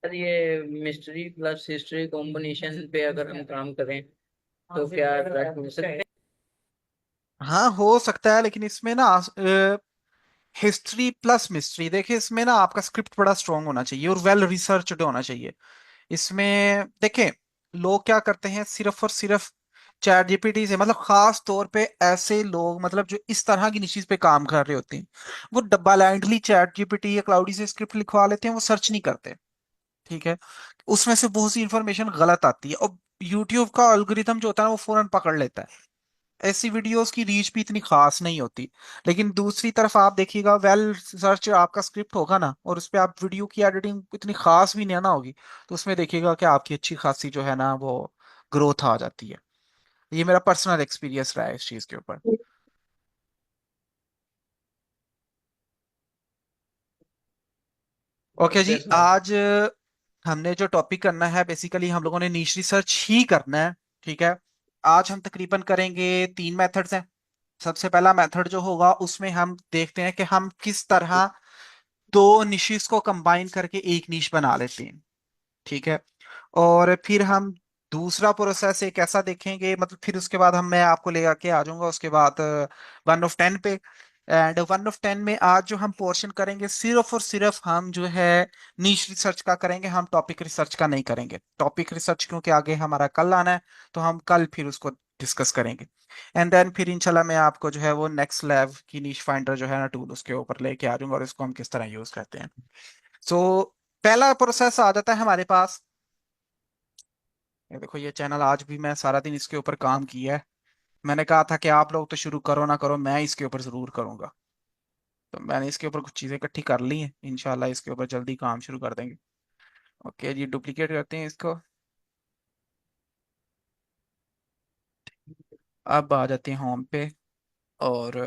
Sir ये mystery plus history combination पे अगर हम काम करें तो क्या ट्रैक मिल सकते हैं? हाँ हो सकता है, लेकिन इसमें ना हिस्ट्री प्लस मिस्ट्री, देखिए इसमें ना आपका स्क्रिप्ट बड़ा स्ट्रांग होना चाहिए और वेल रिसर्च्ड होना चाहिए। इसमें देखें, लोग क्या करते हैं, सिर्फ और सिर्फ चैट जीपीटी से, मतलब खास तौर पे ऐसे लोग, मतलब जो इस तरह की चीज पे काम कर रहे होते हैं, वो ब्लाइंडली चैट जीपीटी या क्लाउडी से स्क्रिप्ट लिखवा लेते हैं, वो सर्च नहीं करते। ठीक है, उसमें से बहुत सी इंफॉर्मेशन गलत आती है और यूट्यूब का एल्गोरिथम जो होता है ना, वो फौरन पकड़ लेता है। ऐसी वीडियोस की रीच भी इतनी खास नहीं होती। लेकिन दूसरी तरफ आप देखिएगा, वेल सर्च आपका स्क्रिप्ट होगा ना, और उस पर आप वीडियो की एडिटिंग इतनी खास भी नहीं ना होगी, तो उसमें देखिएगा कि आपकी अच्छी खासी जो है ना वो ग्रोथ आ जाती है। ये मेरा पर्सनल एक्सपीरियंस रहा है इस चीज के ऊपर। ओके जी, ओके सर। आज हमने जो टॉपिक करना है, बेसिकली हम लोगों ने नीश रिसर्च ही करना है। ठीक है, आज हम तकरीबन करेंगे 3 मेथड्स हैं। सबसे पहला मेथड जो होगा, उसमें हम देखते हैं कि हम किस तरह दो निशेस को कंबाइन करके एक नीश बना लेते हैं। ठीक है, और फिर हम दूसरा प्रोसेस एक ऐसा देखेंगे, मतलब फिर उसके बाद हम मैं आपको ले आके आ जाऊंगा उसके बाद 1 ऑफ 10 पे। एंड 1 ऑफ 10 में आज जो हम पोर्शन करेंगे, सिर्फ और सिर्फ हम जो है नीश रिसर्च का करेंगे, हम टॉपिक रिसर्च का नहीं करेंगे। टॉपिक रिसर्च क्योंकि आगे हमारा कल आना है, तो हम कल फिर उसको डिस्कस करेंगे। एंड देन फिर इंशाल्लाह मैं आपको जो है वो नेक्स्ट लेव की नीश फाइंडर जो है ना टूल, उसके ऊपर लेके आ जाऊंगा और इसको हम किस तरह यूज करते हैं। सो पहला प्रोसेस आ जाता है हमारे पास। ये देखो, ये चैनल आज भी मैं सारा दिन इसके ऊपर काम किया है। मैंने कहा था कि आप लोग तो शुरू करो ना करो, मैं इसके ऊपर जरूर करूंगा। तो मैंने इसके ऊपर कुछ चीजें इकट्ठी कर ली हैं, इंशाल्लाह इसके ऊपर जल्दी काम शुरू कर देंगे। ओके जी, डुप्लीकेट करते हैं इसको। अब आ जाते हैं होम पे। और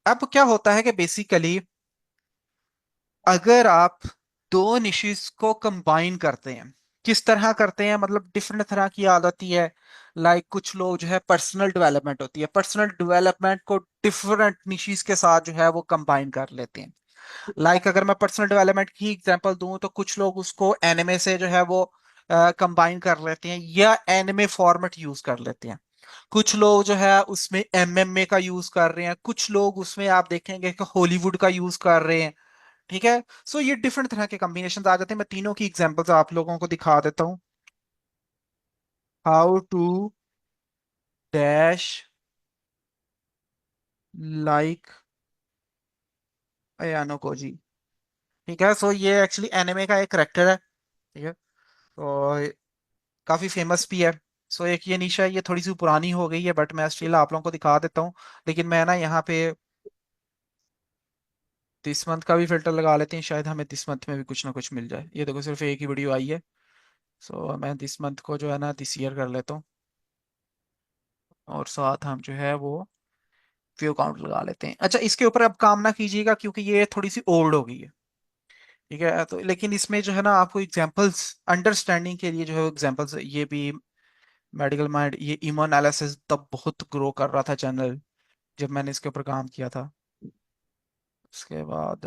अब क्या होता है कि बेसिकली अगर आप दो निशेस को कंबाइन करते हैं, किस तरह करते हैं, मतलब डिफरेंट तरह की आदत होती है। कुछ लोग जो है पर्सनल डेवलपमेंट होती है, पर्सनल डेवलपमेंट को डिफरेंट निशेस के साथ जो है वो कंबाइन कर लेते हैं। अगर मैं पर्सनल डेवलपमेंट की एग्जांपल दूं, तो कुछ लोग उसको एनिमे से जो है वो कंबाइन कर लेते हैं या एनिमे फॉर्मेट यूज कर लेते हैं। कुछ लोग जो है उसमें एमएमए का यूज कर रहे हैं, कुछ लोग उसमें आप देखेंगे कि हॉलीवुड का यूज कर रहे हैं। ठीक है, सो ये डिफरेंट तरह के कॉम्बिनेशन आ जाते हैं। मैं तीनों की एग्जांपल्स आप लोगों को दिखा देता हूँ। How to dash like Ayano Kouji. ठीक है, सो ये एक्चुअली एनिमे का एक करेक्टर है। ठीक है, और काफी फेमस भी है। सो एक ये निशा है, ये थोड़ी सी पुरानी हो गई है, बट मैं स्टिल आप लोगों को दिखा देता हूँ। लेकिन मैं ना यहाँ पे दिस मंथ का भी फिल्टर लगा लेते हैं, शायद हमें दिस मंथ में भी कुछ ना कुछ मिल जाए। ये देखो, सिर्फ एक ही वीडियो आई है। सो मैं दिस मंथ को जो है ना दिस ईयर कर लेता हूँ, और साथ हम जो है वो व्यू काउंट लगा लेते हैं। अच्छा, इसके ऊपर अब काम ना कीजिएगा क्योंकि ये थोड़ी सी ओल्ड हो गई है। ठीक है, तो लेकिन इसमें जो है ना आपको एग्जांपल्स अंडरस्टैंडिंग के लिए जो है एग्जांपल्स, ये भी मेडिकल माइंड, ये इमो एनालिसिस तब बहुत ग्रो कर रहा था चैनल, जब मैंने इसके ऊपर काम किया था। उसके बाद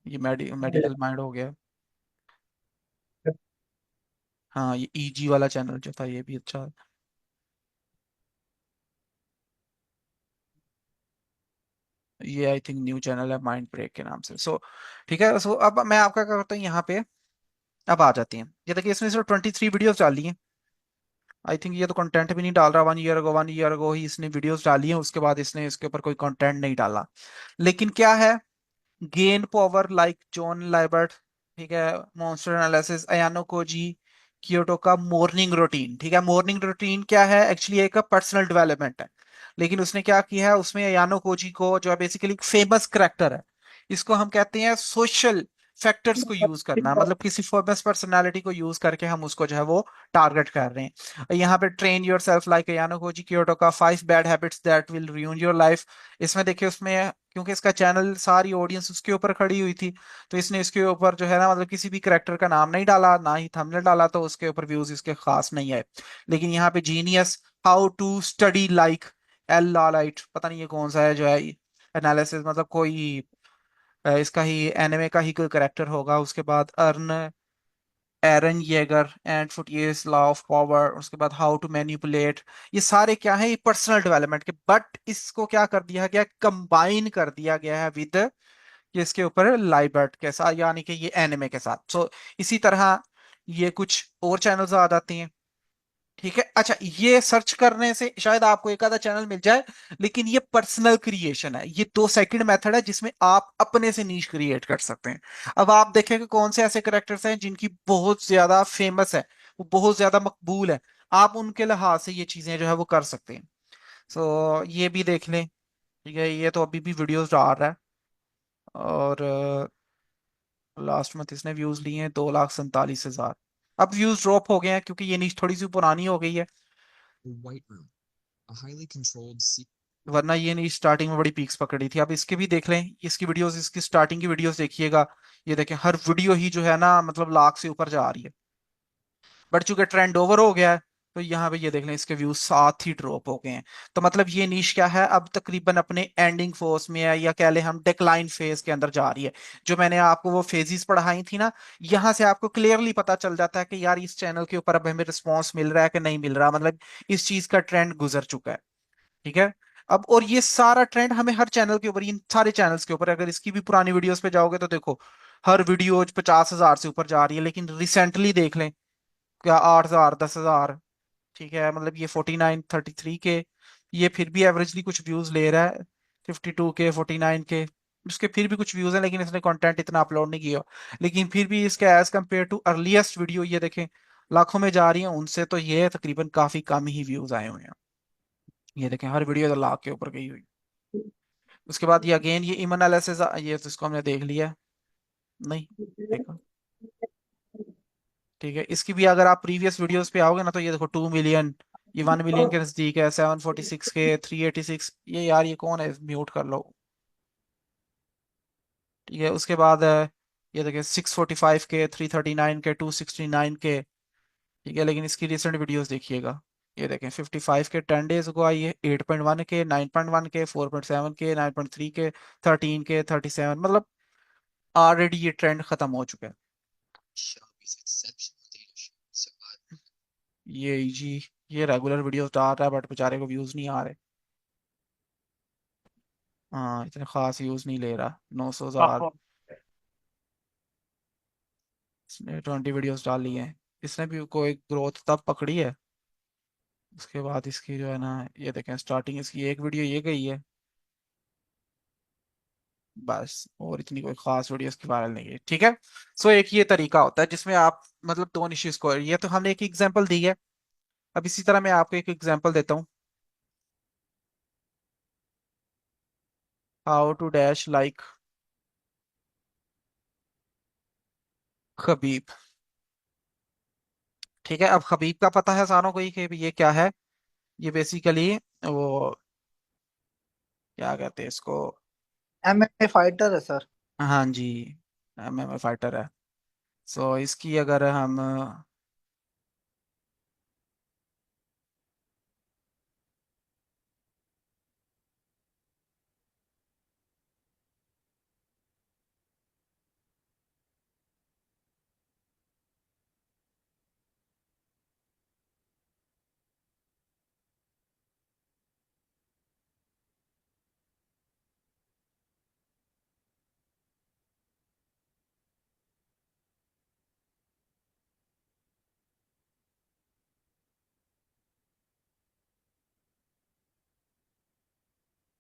ये मेडिकल माइंड हो गया। हाँ, ये ईजी वाला चैनल जो था, ये भी अच्छा है। ये आई थिंक न्यू चैनल है माइंड ब्रेक के नाम से। सो ठीक है, सो अब मैं आपका क्या करता हूँ यहाँ पे। अब आ जाती हैं, ये देखिए इसने सिर्फ 23 वीडियोस डाली हैं। आई थिंक ये तो कंटेंट भी नहीं डाल रहा। 1 ईयर अगो ही इसने वीडियोस डाली हैं, उसके बाद इसने इसके ऊपर कोई कंटेंट नहीं डाला। लेकिन क्या है, गेन पावर लाइक जॉन लाइबर्ट, ठीक है, मॉन्स्टर एनालिसिस, अयानो कोजी, कियोटो का मॉर्निंग रूटीन। ठीक है, मॉर्निंग रूटीन क्या है, एक्चुअली एक पर्सनल डेवलपमेंट है। लेकिन उसने क्या किया है, उसमें अयानो कोजी को जो है बेसिकली फेमस करेक्टर है, इसको हम कहते हैं सोशल फैक्टर्स को यूज करना, मतलब किसी फेमस पर्सनालिटी को यूज करके हम उसको जो है वो टारगेट कर रहे हैं। यहाँ पे ट्रेन योर सेल्फ लाइक यानो कोजी कियोटो का 5 bad habits that will ruin your life. इसमें देखिए, उसमें क्योंकि इसका चैनल सारी ऑडियंस उसके ऊपर खड़ी हुई थी, तो इसने इसके ऊपर जो है ना, मतलब किसी भी करेक्टर का नाम नहीं डाला, ना ही थंबनेल डाला, तो उसके ऊपर व्यूज इसके खास नहीं आए। लेकिन यहाँ पे genius, how to study like L Light, पता नहीं ये कौन सा है जो है एनालिसिस, मतलब कोई इसका ही एनिमे का ही कोई करेक्टर होगा। उसके बाद अर्न एरन येगर एंड फुटियस लॉ ऑफ पावर, उसके बाद हाउ टू मैनिपुलेट। ये सारे क्या है, ये पर्सनल डेवलपमेंट के, बट इसको क्या कर दिया गया, कंबाइन कर दिया गया है विद ये इसके ऊपर लाइबर्ट के साथ, यानी कि ये एनिमे के साथ। सो इसी तरह ये कुछ और चैनल्स आ जाती हैं। ठीक है, अच्छा, ये सर्च करने से शायद आपको एक आधा चैनल मिल जाए, लेकिन ये पर्सनल क्रिएशन है। ये दो सेकंड मेथड है जिसमें आप अपने से नीश क्रिएट कर सकते हैं। अब आप देखें कि कौन से ऐसे करेक्टर्स हैं जिनकी बहुत ज्यादा फेमस है, वो बहुत ज्यादा मकबूल है, आप उनके लिहाज से ये चीजें जो है वो कर सकते हैं। सो ये भी देख लें। ठीक है, ये तो अभी भी वीडियोस डाल रहा है, और लास्ट मंथ इसने व्यूज लिए हैं 2,47,000। अब व्यूज ड्रॉप हो गए हैं क्योंकि ये नीच थोड़ी सी पुरानी हो गई है, वरना ये नहीं स्टार्टिंग में बड़ी पीक्स पकड़ी थी। अब इसके भी देख लें, इसकी वीडियोस, इसकी स्टार्टिंग की वीडियोस देखिएगा। ये देखें, हर वीडियो ही जो है ना, मतलब लाख से ऊपर जा रही है। बट चूंकि ट्रेंड ओवर हो गया है, तो यहाँ पे ये देख लें, इसके व्यूज साथ ही ड्रॉप हो गए हैं। तो मतलब ये नीश क्या है, अब तकरीबन अपने एंडिंग फोर्स में है, या कह ले हम डिक्लाइन फेज के अंदर जा रही है। जो मैंने आपको वो फेजेस पढ़ाई थी ना, यहाँ से आपको क्लियरली पता चल जाता है कि यार इस चैनल के ऊपर अब हमें रिस्पॉन्स मिल रहा है कि नहीं मिल रहा, मतलब इस चीज का ट्रेंड गुजर चुका है। ठीक है। अब और ये सारा ट्रेंड हमें हर चैनल के ऊपर, इन सारे चैनल्स के ऊपर, अगर इसकी भी पुरानी वीडियोस पे जाओगे तो देखो, हर वीडियो 50,000 से ऊपर जा रही है। लेकिन रिसेंटली देख लें, क्या 8,000, 10,000। ठीक है, मतलब ये 49, 33 के, ये फिर भी एवरेजली कुछ व्यूज ले रहा है। 52 के, 49 के, उसके फिर भी कुछ व्यूज हैं, लेकिन इसने कंटेंट इतना अपलोड नहीं किया। लेकिन फिर भी इसके as compare to earliest video, ये देखें, लाखों में जा रही है, उनसे तो ये तकरीबन काफी कम ही व्यूज आए हुए हैं। ये देखें, हर वीडियो तो लाख के ऊपर गई हुई। उसके बाद ये अगेन ये इमन एनालिसिस, ये तो इसको हमने देख लिया। नहीं देखा। ठीक है, इसकी भी अगर आप प्रीवियस वीडियोस पे आओगे ना, तो ये देखो 2 मिलियन, ये 1 मिलियन के नजदीक है। 746 के, 386, ये यार ये कौन है, म्यूट कर लो। ठीक है, उसके बाद ये देखिए 645 के, 339 के, 269 के। ठीक है, लेकिन इसकी रिसेंट वीडियोस देखिएगा। ये देखें, 55 के 10 डेज को आई है, 8.1 के, 9.1 के, 4.7 के, 9.3 के, 13 के, 37, मतलब ऑलरेडी ये ट्रेंड खत्म हो चुका है। ये जी, ये रेगुलर वीडियोस डाल रहा है, बट बेचारे को व्यूज नहीं आ रहे। हाँ, इतने खास व्यूज नहीं ले रहा, 900,000। इसने 20 वीडियोस डाली हैं। इसने भी कोई ग्रोथ तब पकड़ी है। उसके बाद इसकी जो है ना, ये देखें, स्टार्टिंग इसकी एक वीडियो ये गई है बस, और इतनी कोई खास वीडियो इसकी वायरल नहीं है। ठीक है। सो एक ये तरीका होता है जिसमें आप मतलब दो निशेष को, ये तो हमने एक एग्जांपल दी है। अब इसी तरह मैं आपको एक एग्जांपल देता हूँ। How to dash like Khabib. ठीक है, अब खबीब का पता है सारों को ही कि ये क्या है। ये बेसिकली वो क्या कहते हैं इसको। एमएमए फाइटर है सर। हाँ जी, एमएमए फाइटर है। सो इसकी अगर हम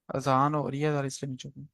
अजान हो रही है यार, इसलिए नहीं चुप।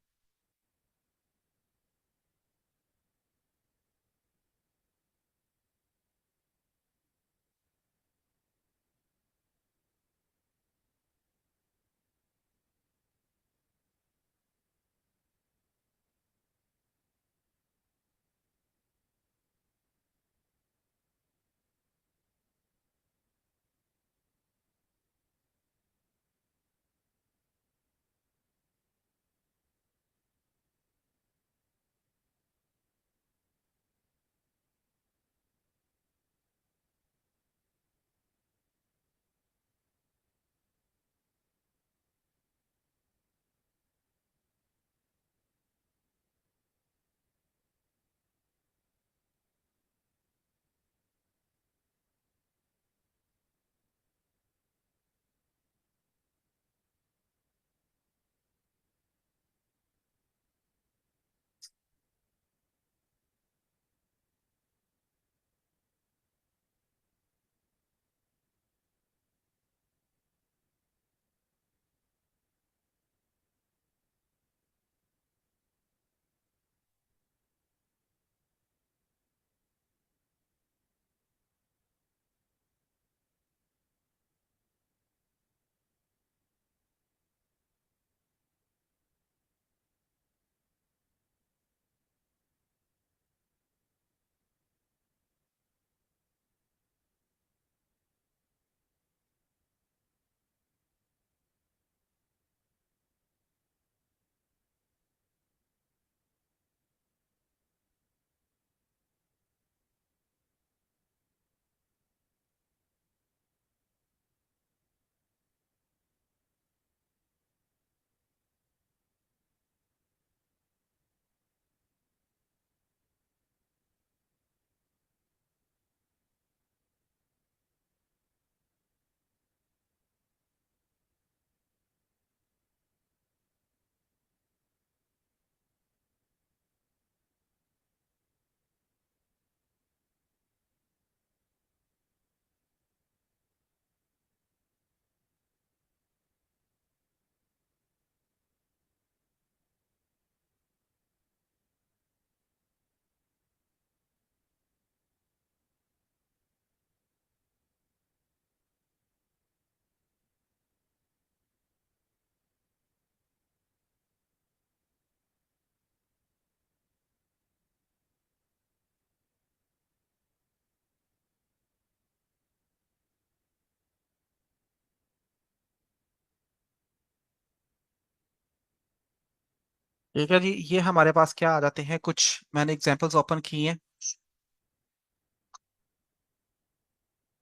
ठीक है जी, ये हमारे पास क्या आ जाते हैं, कुछ मैंने एग्जांपल्स ओपन किए हैं।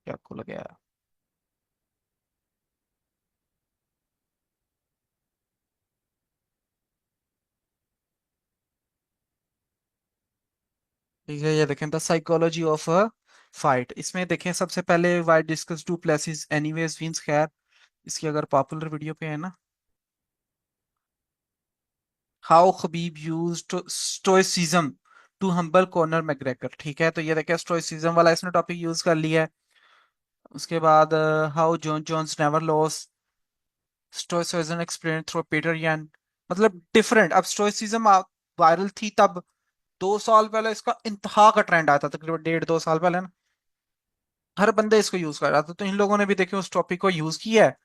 क्या आपको लगे? ठीक है, ये देखें the psychology of a fight. इसमें देखें सबसे पहले why discuss two places anyways wins, खैर इसकी अगर पॉपुलर वीडियो पे है ना, how Khabib used stoicism to humble Conor McGregor. ठीक है, तो ये देखें स्टोइसिज्म वाला इसने टॉपिक यूज कर लिया है। उसके बाद how Jon Jones never loss stoicism explain through Peter यन। मतलब डिफरेंट, अब स्टोइसिज्म वायरल थी तब 2 साल पहले, इसका इंतहा का ट्रेंड आया था तकरीबन 1.5 2 साल पहले ना, हर बंदे इसको यूज कर रहा था, तो इन लोगों ने भी देखे उस टॉपिक को यूज किया है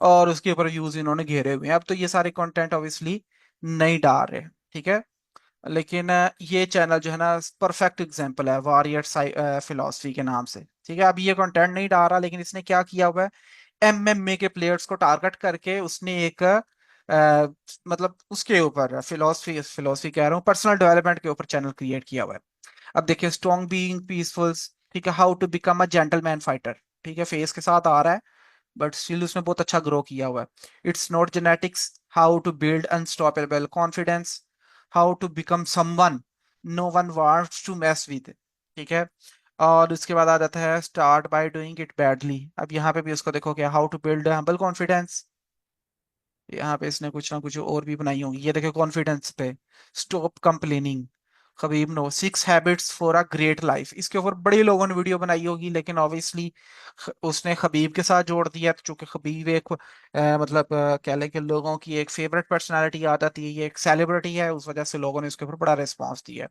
और उसके ऊपर व्यूज इन्होंने घेरे हुए हैं। अब तो ये सारे कंटेंट ऑब्वियसली नहीं डाल रहे, ठीक है। लेकिन ये चैनल जो है ना परफेक्ट एग्जांपल है वॉरियर फिलोसफी के नाम से। ठीक है, अब ये कंटेंट नहीं डाल रहा, लेकिन इसने क्या किया हुआ है, एमएमए के प्लेयर्स को टारगेट करके उसने एक मतलब उसके ऊपर फिलोसफी फिलोसफी कह रहा हूँ, पर्सनल डेवलपमेंट के ऊपर चैनल क्रिएट किया हुआ है। अब देखिए स्ट्रॉन्ग बीइंग पीसफुल, ठीक है, how to become a gentleman fighter. ठीक है, फेस के साथ आ रहा है बट स्टिल उसने बहुत अच्छा ग्रो किया हुआ है। It's not genetics, how to build unstoppable confidence, how to become someone no one wants to mess with. ठीक है, और उसके बाद आ जाता है start by doing it badly. अब यहाँ पे भी उसको देखो क्या, how to build humble confidence. यहाँ पे इसने कुछ ना कुछ और भी बनाई होंगी, ये देखो कॉन्फिडेंस पे, stop complaining, Khabib no 6 habits for a great life. इसके ऊपर बड़े लोगों ने वीडियो बनाई होगी, लेकिन ऑब्वियसली उसने खबीब के साथ जोड़ दिया, तो चूंकि खबीब एक मतलब कह लें कि लोगों की एक फेवरेट पर्सनालिटी आ जाती है, ये एक सेलिब्रिटी है, उस वजह से लोगों ने इसके ऊपर बड़ा रिस्पॉन्स दिया है।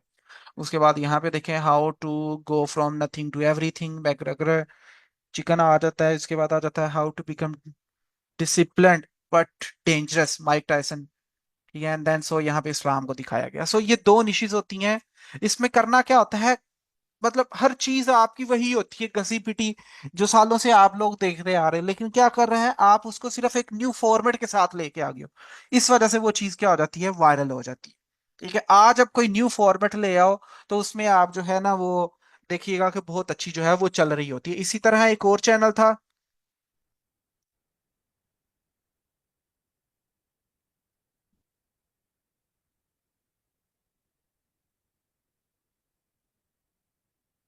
उसके बाद यहाँ पे देखें how to go from nothing to everything McGregor, chicken आ जाता है। इसके बाद आ जाता है how to become disciplined but dangerous, Mike Tyson. ठीक है, एंड देन सो यहाँ पे इस्लाम को दिखाया गया। सो ये दो निशेज होती हैं। इसमें करना क्या होता है, मतलब हर चीज आपकी वही होती है घसी पिटी, जो सालों से आप लोग देखते आ रहे हैं, लेकिन क्या कर रहे हैं आप, उसको सिर्फ एक न्यू फॉर्मेट के साथ लेके आ गए हो। इस वजह से वो चीज क्या हो जाती है, वायरल हो जाती है। ठीक है, आज अब कोई न्यू फॉर्मेट ले आओ तो उसमें आप जो है ना वो देखिएगा कि बहुत अच्छी जो है वो चल रही होती है। इसी तरह एक और चैनल था,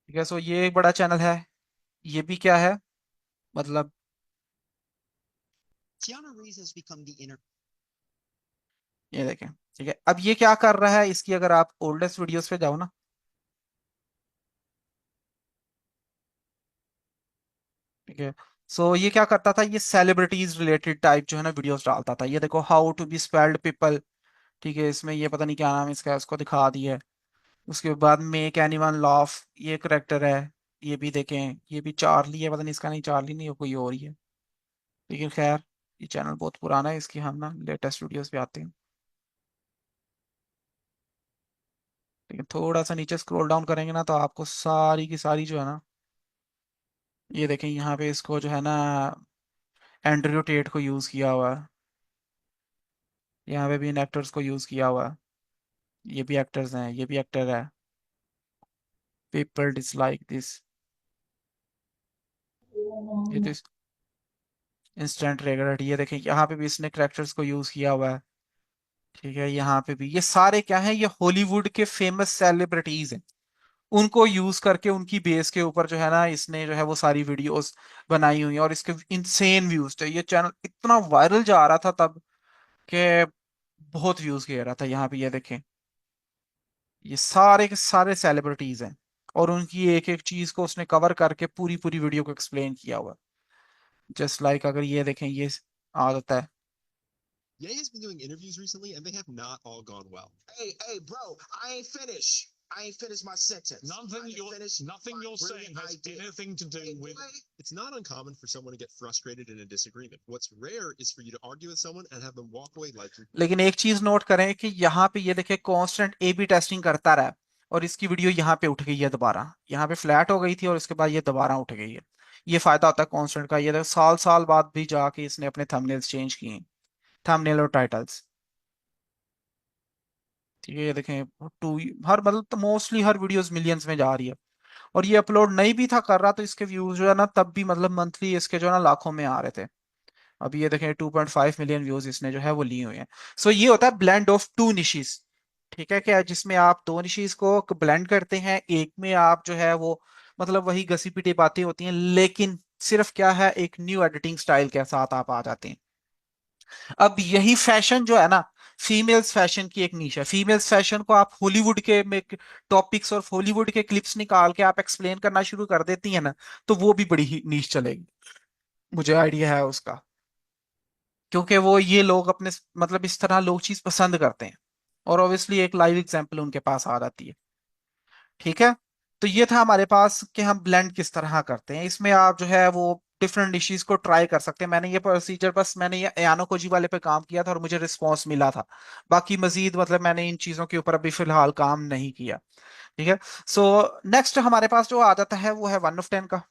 ठीक है, सो ये एक बड़ा चैनल है, ये भी क्या है मतलब, ये देखें। ठीक है, अब ये क्या कर रहा है, इसकी अगर आप ओल्डेस्ट वीडियोस पे जाओ ना, ठीक है, सो ये क्या करता था, ये सेलिब्रिटीज रिलेटेड टाइप जो है ना वीडियोस डालता था। ये देखो how to be spelled people. ठीक है, इसमें ये पता नहीं क्या नाम है इसका, उसको दिखा दिया है। उसके बाद मेक एनीवन लाफ, ये करेक्टर है, ये भी देखें, ये भी चार्ली है, पता नहीं इसका, नहीं चार्ली नहीं है, कोई और ही है। लेकिन खैर ये चैनल बहुत पुराना है, इसकी हम ना लेटेस्ट वीडियोस पे आते हैं। लेकिन थोड़ा सा नीचे स्क्रॉल डाउन करेंगे ना तो आपको सारी की सारी जो है ना, ये देखें यहाँ पे इसको जो है ना एंड्रयू टेट को यूज किया हुआ है, यहाँ पे भी इन एक्टर्स को यूज किया हुआ है। ये भी एक्टर्स हैं, ये भी एक्टर है। पीपल डिसलाइक दिस, ये तो इंस्टेंट रेगरेट। ये देखें यहाँ पे भी इसने करेक्टर्स को यूज किया हुआ है। ठीक है, यहाँ पे भी ये सारे क्या हैं, ये हॉलीवुड के फेमस सेलिब्रिटीज हैं, उनको यूज करके उनकी बेस के ऊपर जो है ना इसने जो है वो सारी वीडियोस बनाई हुई हैं, और इसके इंसेन व्यूज थे। ये चैनल इतना वायरल जा रहा था तब कि बहुत व्यूज ले रहा था। यहाँ पे ये देखें, ये सारे के सारे सेलिब्रिटीज हैं और उनकी एक एक चीज को उसने कवर करके पूरी पूरी वीडियो को एक्सप्लेन किया हुआ। जस्ट लाइक अगर ये देखें, ये आ जाता है। Ye has been doing interviews recently, and they have not all gone well. Hey, bro, I ain't finished. I ain't finished my sentence. Nothing you're saying has anything to do with. It's not uncommon for someone to get frustrated in a disagreement. What's rare is for you to argue with someone and have them walk away like you. लेकिन एक चीज note करें कि यहाँ पे ये देखें constant A B testing करता रहा, और इसकी वीडियो यहाँ पे उठ गई है दोबारा, यहाँ पे फ्लैट हो गई थी और उसके बाद ये दोबारा उठ गई है। ये फायदा होता है कांस्टेंट का, ये देखो साल साल बाद भी जाके इसने अपने थंबनेल्स चेंज किए, थंबनेल और टाइटल्स। ठीक है, ये देखें टू, हर मतलब तो मोस्टली हर वीडियोस मिलियंस में जा रही है। और ये अपलोड नहीं भी था कर रहा तो इसके व्यूज जो है ना तब भी मतलब मंथली इसके जो है ना लाखों में आ रहे थे। अभी ये देखें 2.5 मिलियन व्यूज इसने जो है वो लिए हुए हैं। सो ये होता है ब्लेंड ऑफ टू निशीज। ठीक है क्या, जिसमें आप दो निशीज को ब्लेंड करते हैं, एक में आप जो है वो मतलब वही घसी पिटी बातें होती हैं, लेकिन सिर्फ क्या है एक न्यू एडिटिंग स्टाइल के साथ आप आ जाते हैं। अब यही फैशन जो है ना, फीमेल्स फैशन की एक नीश है। फीमेल्स फैशन को आप हॉलीवुड के में टॉपिक्स और हॉलीवुड के क्लिप्स निकाल के आप एक्सप्लेन करना शुरू कर देती हैं ना, तो वो भी बड़ी ही नीश चलेगी। मुझे आइडिया है उसका, क्योंकि वो ये लोग अपने मतलब इस तरह लोग चीज पसंद करते हैं। और ऑब्वियसली एक लाइव एग्जांपल उनके पास आ जाती है। ठीक है, तो ये था हमारे पास कि हम ब्लेंड किस तरह करते हैं। इसमें आप जो है वो डिफरेंट डिशेस को ट्राई कर सकते हैं। मैंने ये प्रोसीजर बस मैंने ये यानो कोजी वाले पे काम किया था और मुझे रिस्पांस मिला था। बाकी मजीद मतलब मैंने इन चीजों के ऊपर अभी फिलहाल काम नहीं किया। ठीक है, सो नेक्स्ट हमारे पास जो आ जाता है वो है 1 of 10 का।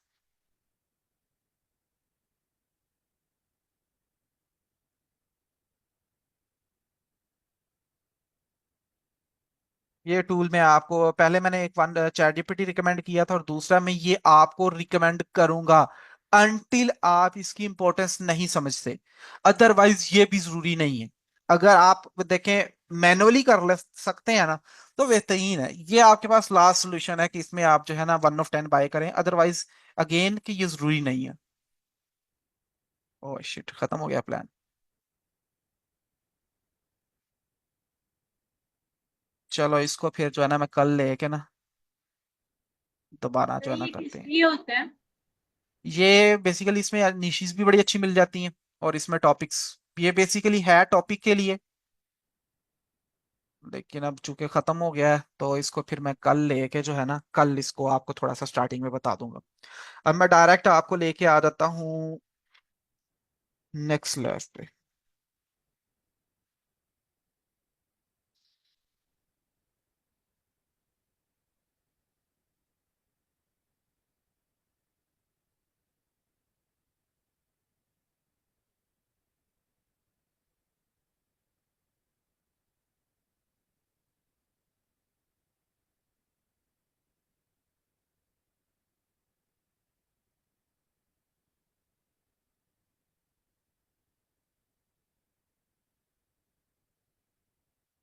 ये टूल में आपको पहले मैंने एक वन चैट जीपीटी रिकमेंड किया था और दूसरा मैं ये आपको रिकमेंड करूंगा अनटिल आप इसकी इंपॉर्टेंस नहीं समझते। अदरवाइज ये भी जरूरी नहीं है। अगर आप देखें मैनुअली कर ले सकते हैं ना तो बेहतरीन है। ये आपके पास लास्ट सोल्यूशन है कि इसमें आप जो है ना 1 of 10 बाय करें। अदरवाइज अगेन कि ये जरूरी नहीं है। ओह शिट, खत्म हो गया प्लान। चलो इसको फिर जो है ना मैं कल लेके ना दोबारा तो जो है ना ये करते किस हैं। लिए होता है? ये बेसिकली इसमें निशीज भी बड़ी अच्छी मिल जाती हैं और इसमें टॉपिक्स, ये बेसिकली है टॉपिक के लिए। लेकिन अब चूंकि खत्म हो गया है तो इसको फिर मैं कल लेके जो है ना कल इसको आपको थोड़ा सा स्टार्टिंग में बता दूंगा। अब मैं डायरेक्ट आपको लेके आ जाता हूँ नेक्स्ट लेवल पे।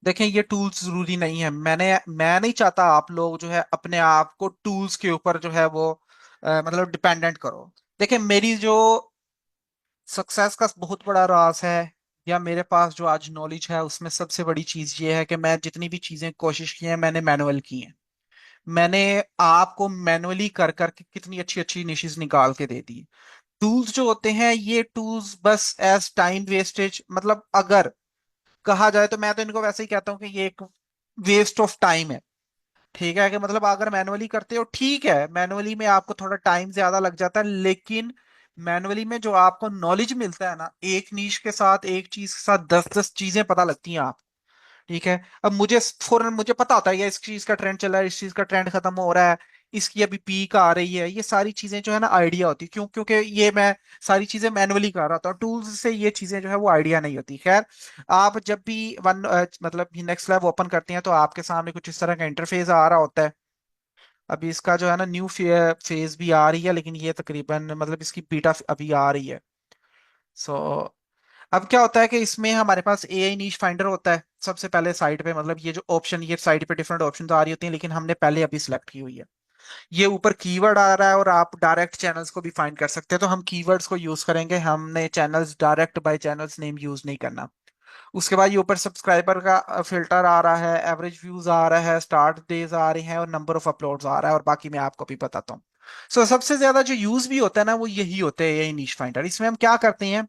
देखें ये टूल्स जरूरी नहीं है। मैं नहीं चाहता आप लोग जो है अपने आप को टूल्स के ऊपर जो है वो मतलब डिपेंडेंट करो। देखें मेरी जो सक्सेस का बहुत बड़ा राज है या मेरे पास जो आज नॉलेज है उसमें सबसे बड़ी चीज ये है कि मैं जितनी भी चीजें कोशिश की हैं मैंने मैनुअल की हैं। मैंने आपको मैनुअली कर करके कितनी अच्छी अच्छी निशेस निकाल के दे दी। टूल्स जो होते हैं ये टूल्स बस एज टाइम वेस्टेज, मतलब अगर कहा जाए तो मैं तो इनको वैसे ही कहता हूँ कि ये एक वेस्ट ऑफ टाइम है। ठीक है, कि मतलब अगर मैनुअली करते हो ठीक है, मैनुअली में आपको थोड़ा टाइम ज्यादा लग जाता है, लेकिन मैनुअली में जो आपको नॉलेज मिलता है ना, एक नीश के साथ एक चीज के साथ 10-10 चीजें पता लगती हैं आप। ठीक है, अब मुझे फौरन मुझे पता होता है ये इस चीज का ट्रेंड चल रहा है, इस चीज का ट्रेंड खत्म हो रहा है, इसकी अभी पीक आ रही है। ये सारी चीजें जो है ना आइडिया होती है, क्यों? क्योंकि ये मैं सारी चीजें मैनुअली कर रहा था, टूल्स से ये चीजें जो है वो आइडिया नहीं होती। खैर, आप जब भी मतलब नेक्स्ट लैब ओपन करते हैं तो आपके सामने कुछ इस तरह का इंटरफेस आ रहा होता है। अभी इसका जो है ना न्यू फेज भी आ रही है, लेकिन ये तकरीबन मतलब इसकी बीटा अभी आ रही है। सो अब क्या होता है कि इसमें हमारे पास एआई नीश फाइंडर होता है सबसे पहले साइड पे। मतलब ये जो ऑप्शन, ये साइड पे डिफरेंट ऑप्शन आ रही होती हैं, लेकिन हमने पहले अभी सिलेक्ट की हुई है। ये ऊपर कीवर्ड आ रहा है और आप डायरेक्ट चैनल्स को भी फाइंड कर सकते हैं, तो हम कीवर्ड्स को यूज करेंगे। हमने channels direct by channels name use नहीं करना। उसके बाद ये ऊपर सब्सक्राइबर का फिल्टर आ रहा है, एवरेज व्यूज आ रहा है, स्टार्ट डेज आ रहे हैं और नंबर ऑफ अपलोड्स आ रहा है, और बाकी मैं आपको भी बताता हूँ। सबसे ज्यादा जो यूज भी होता है ना वो यही होते हैं, यही निश फाइंडर। इसमें हम क्या करते हैं,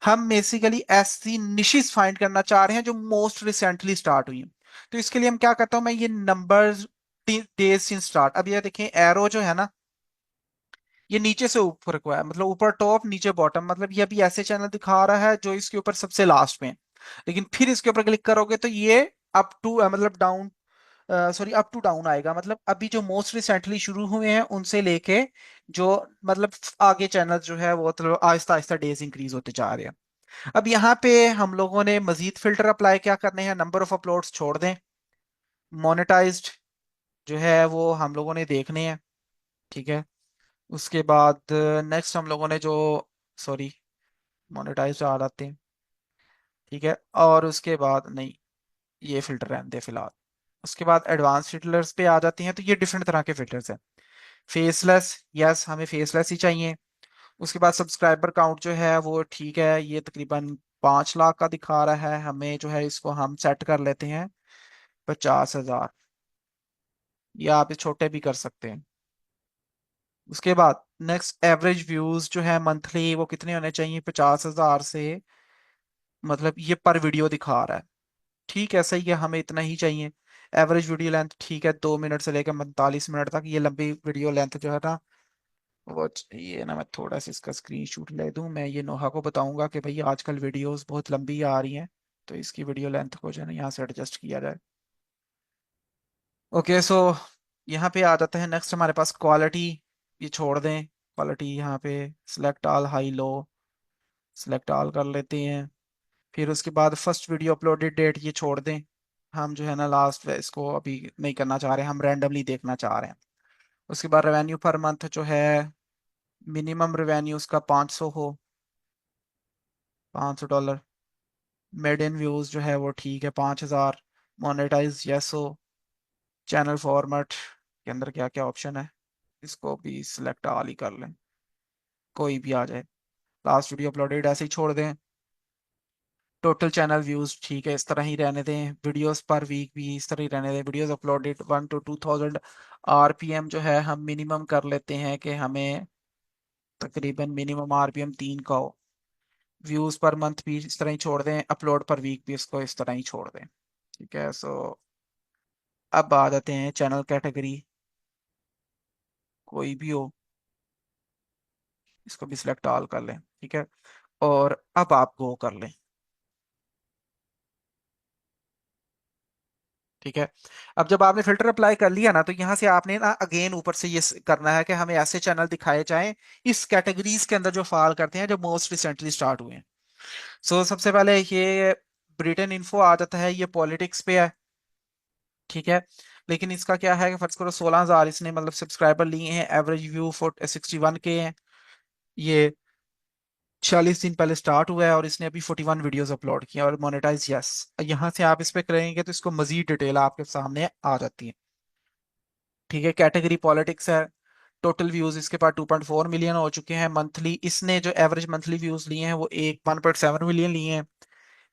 हम बेसिकली ऐसी निशेस फाइंड करना चाह रहे हैं जो मोस्ट रिसेंटली स्टार्ट हुई हैं। तो इसके लिए हम क्या करता हूं, मैं ये नंबर्स डेज सिंस स्टार्ट, अब ये देखें एरो जो है ना ये नीचे से ऊपर को है, मतलब ऊपर टॉप नीचे बॉटम, मतलब ये अभी ऐसे चैनल दिखा रहा है जो इसके ऊपर सबसे लास्ट में है। लेकिन फिर इसके ऊपर क्लिक करोगे तो ये अप टू मतलब down, sorry up to down आएगा। मतलब अभी जो मोस्ट रिसेंटली शुरू हुए हैं उनसे लेके जो मतलब आगे चैनल जो है वो मतलब आहिस्ता आहिस्ता डेज इंक्रीज होते जा रहे हैं। अब यहाँ पे हम लोगों ने मजीद फिल्टर अप्लाई क्या करने हैं, नंबर ऑफ अपलोड्स छोड़ दें। मोनेटाइज्ड जो है वो हम लोगों ने देखने हैं, ठीक है। उसके बाद नेक्स्ट हम लोगों ने जो, सॉरी, मोनेटाइज्ड आ जाते हैं, ठीक है। और उसके बाद नहीं, ये फिल्टर रहने दे फिलहाल। उसके बाद एडवांस फिल्टर्स पे आ जाते हैं, तो ये डिफरेंट तरह के फिल्टर्स हैं। फेसलेस, यस हमें फेसलेस ही चाहिए। उसके बाद सब्सक्राइबर काउंट जो है वो ठीक है, ये तकरीबन 5 लाख का दिखा रहा है हमें, जो है इसको हम सेट कर लेते हैं 50,000, या आप इस छोटे भी कर सकते हैं। उसके बाद नेक्स्ट एवरेज व्यूज जो है मंथली वो कितने होने चाहिए, 50,000 से, मतलब ये पर वीडियो दिखा रहा है, ठीक है, सही है, हमें इतना ही चाहिए। एवरेज वीडियो लेंथ ठीक है, 2 मिनट से लेकर 45 मिनट तक, ये लंबी वीडियो लेंथ जो है ना वो ये ना, मैं थोड़ा सा इसका स्क्रीनशॉट ले दूं, मैं ये नोहा को बताऊंगा कि भाई आजकल वीडियोस बहुत लंबी आ रही हैं, तो इसकी वीडियो लेंथ को जो है ना यहाँ से एडजस्ट किया जाए। ओके, सो यहाँ पे आ जाता है नेक्स्ट हमारे पास क्वालिटी, ये छोड़ दें, क्वालिटी यहाँ पे select all high low, select all कर लेते हैं। फिर उसके बाद फर्स्ट वीडियो अपलोडेड डेट ये छोड़ दें, हम जो है ना लास्ट इसको अभी नहीं करना चाह रहे, हम रैंडमली देखना चाह रहे हैं। उसके बाद रेवेन्यू पर मंथ जो है मिनिमम रेवेन्यू उसका 500 हो, $500। मेड इन व्यूज जो है वो ठीक है 5,000। मोनेटाइज यस हो। चैनल फॉर्मेट के अंदर क्या क्या ऑप्शन है, इसको भी सिलेक्ट ऑल ही कर लें, कोई भी आ जाए। लास्ट वीडियो अपलोडेड ऐसे ही छोड़ दें। टोटल चैनल व्यूज ठीक है, इस तरह ही रहने दें। वीडियोस पर वीक भी इस तरह ही रहने दें। वीडियोस अपलोडेड 1 to 2,000 आरपीएम जो है हम मिनिमम कर लेते हैं कि हमें तकरीबन मिनिमम आरपीएम 3 का हो। व्यूज पर मंथ भी इस तरह ही छोड़ दें, अपलोड पर वीक भी इसको इस तरह ही छोड़ दें, ठीक है। सो अब आ जाते हैं चैनल कैटेगरी, कोई भी हो, इसको भी सिलेक्ट ऑल कर लें, ठीक है। और अब आप गो कर लें, ठीक है। अब जब आपने फिल्टर अप्लाई कर लिया ना, तो यहाँ से आपने ना अगेन ऊपर से ये करना है कि हमें ऐसे चैनल दिखाए जाएं इस कैटेगरीज के अंदर जो फॉल करते हैं, जो मोस्ट रिसेंटली स्टार्ट हुए हैं। सो सबसे पहले ये ब्रिटेन इन्फो आ जाता है, ये पॉलिटिक्स पे है, ठीक है। लेकिन इसका क्या है कि फर्ज करो 16,000 इसने मतलब सब्सक्राइबर लिए हैं, एवरेज व्यू 61 के हैं, ये 40 दिन पहले स्टार्ट हुआ है, और इसने अभी 41 वीडियोस अपलोड किए और मोनेटाइज यस। यहाँ से आप इस पे करेंगे तो इसको मजीद डिटेल आपके सामने आ जाती है, ठीक है। कैटेगरी पॉलिटिक्स है। टोटल व्यूज इसके पास 2.4 मिलियन हो चुके हैं मंथली। इसने जो एवरेज मंथली व्यूज लिए हैं वो 1.7 मिलियन लिए हैं।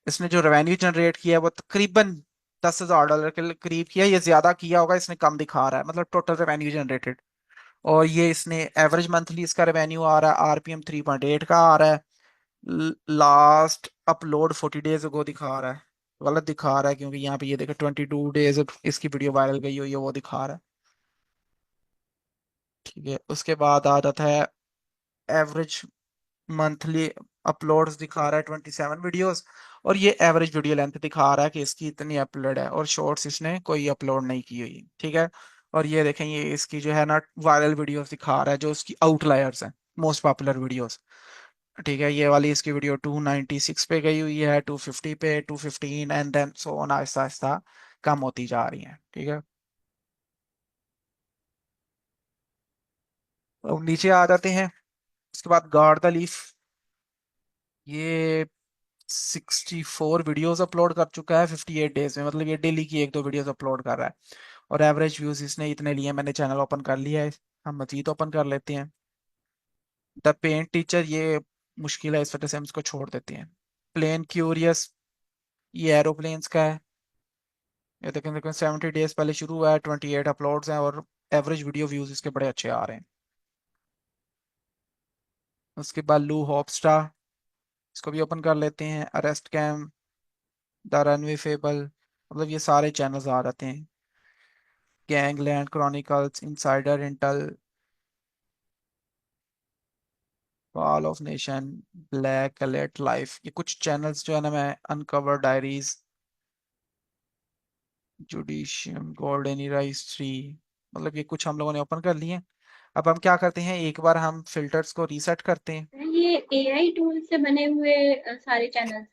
इसने जो रेवेन्यू जनरेट किया है वो तकरीबन $10,000 के करीब किया है, ये ज्यादा किया होगा, इसने कम दिखा रहा है, मतलब टोटल रेवेन्यू जनरेटेड। और ये इसने एवरेज मंथली इसका रेवेन्यू आ रहा है आरपीएम 3.8 का आ रहा है। लास्ट अपलोड 40 डेज अगो दिखा रहा है, गलत दिखा रहा है, क्योंकि यहाँ पे ये देखो 22 डेज इसकी वीडियो वायरल गई हुई है, वो दिखा रहा है, ठीक है। उसके बाद आ जाता है एवरेज मंथली अपलोड्स दिखा रहा है 27 वीडियोस, और ये एवरेज वीडियो लेंथ दिखा रहा है कि इसकी इतनी अपलोड है, और शॉर्ट्स इसने कोई अपलोड नहीं की हुई, ठीक है। और ये देखें, ये इसकी जो है ना वायरल वीडियोस दिखा रहा है, जो उसकी आउटलायर्स हैं, मोस्ट पॉपुलर वीडियोस, ठीक है। ये वाली इसकी वीडियो 296 पे गई हुई है, 250 पे, 215, and then so on, Aahista Aahista कम होती जा रही है, ठीक है। अब नीचे आ जाते हैं। उसके बाद गार्ड द लीफ, ये 64 वीडियोस अपलोड कर चुका है 58 डेज में, मतलब ये डेली की 1-2 वीडियोस अपलोड कर रहा है। और एवरेज व्यूज इसने इतने लिए, मैंने चैनल ओपन कर लिया है, हम मजीद ओपन कर लेते हैं। द पेंट टीचर, ये मुश्किल है, इस वजह से हम इसको छोड़ देते हैं। प्लेन क्यूरियस, ये एरोप्लेन्स का है, ये देखें देखें 70 डेज पहले शुरू हुआ है, 28 अपलोड्स हैं, और एवरेज वीडियो व्यूज इसके बड़े अच्छे आ रहे हैं। उसके बाद लू हॉपस्टा, इसको भी ओपन कर लेते हैं। Arrest cam, the runway fable, मतलब ये सारे चैनल्स आ जाते हैं। Gangland chronicles, insider intel, fall of nation, black elite life, ये कुछ चैनल्स जो है ना, मैं uncover diaries, judicium, golden era history, मतलब ये कुछ हम लोगों ने ओपन कर लिए हैं। अब हम क्या करते हैं, एक बार हम फिल्टर्स को रीसेट करते हैं। ये एआई टूल से बने हुए सारे चैनल्स।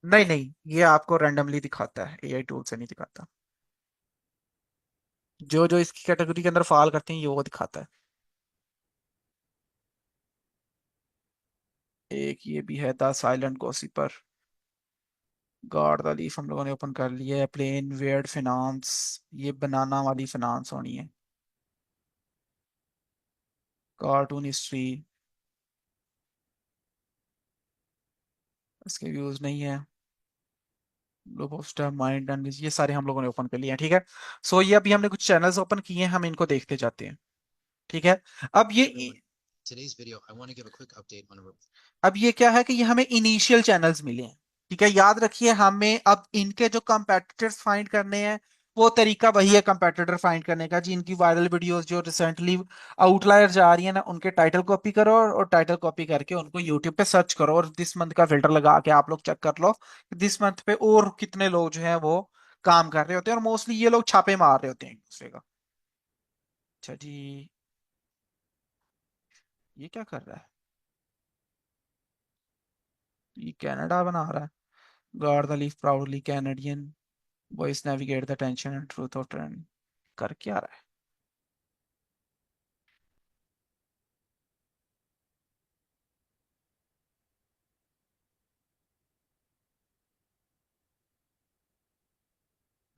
नहीं नहीं, ये आपको रैंडमली दिखाता है, एआई टूल से नहीं दिखाता। जो जो इसकी कैटेगरी के अंदर फॉल करते हैं ये वो दिखाता है। एक ये भी है the silent gossiper. God the leaf हम लोगों ने ओपन कर लिया है। प्लेन वेयर्ड फाइनेंस, ये बनाना वाली फाइनेंस होनी है। कार्टून हिस्ट्री, इसके व्यूज नहीं है। लोबोस्टा माइंड एंड ये सारे हम लोगों ने ओपन कर लिए हैं, ठीक है। सो ये अभी हमने कुछ चैनल्स ओपन किए हैं, हम इनको देखते जाते हैं, ठीक है। अब ये Today's video, I want to give a quick update on a अब ये क्या है कि ये हमें इनिशियल चैनल्स मिले हैं, ठीक है। याद रखिए हमें अब इनके जो कंपेटिटर्स फाइंड करने हैं वो तरीका वही है कंपेटिटर फाइंड करने का जी। इनकी वायरल वीडियोस जो रिसेंटली आउटलायर जा रही है ना, उनके टाइटल कॉपी करो और टाइटल कॉपी करके उनको यूट्यूब पे सर्च करो और दिस मंथ का फिल्टर लगा के आप लोग चेक कर लो कि दिस मंथ पे और कितने लोग जो है वो काम कर रहे होते हैं, और मोस्टली ये लोग छापे मार रहे होते हैं एक दूसरे का। अच्छा जी, ये क्या कर रहा है? ये कनाडा बना रहा है। Guard the leaf proudly Canadian, voice navigate the tension and truth of trend. कर क्या रहा है?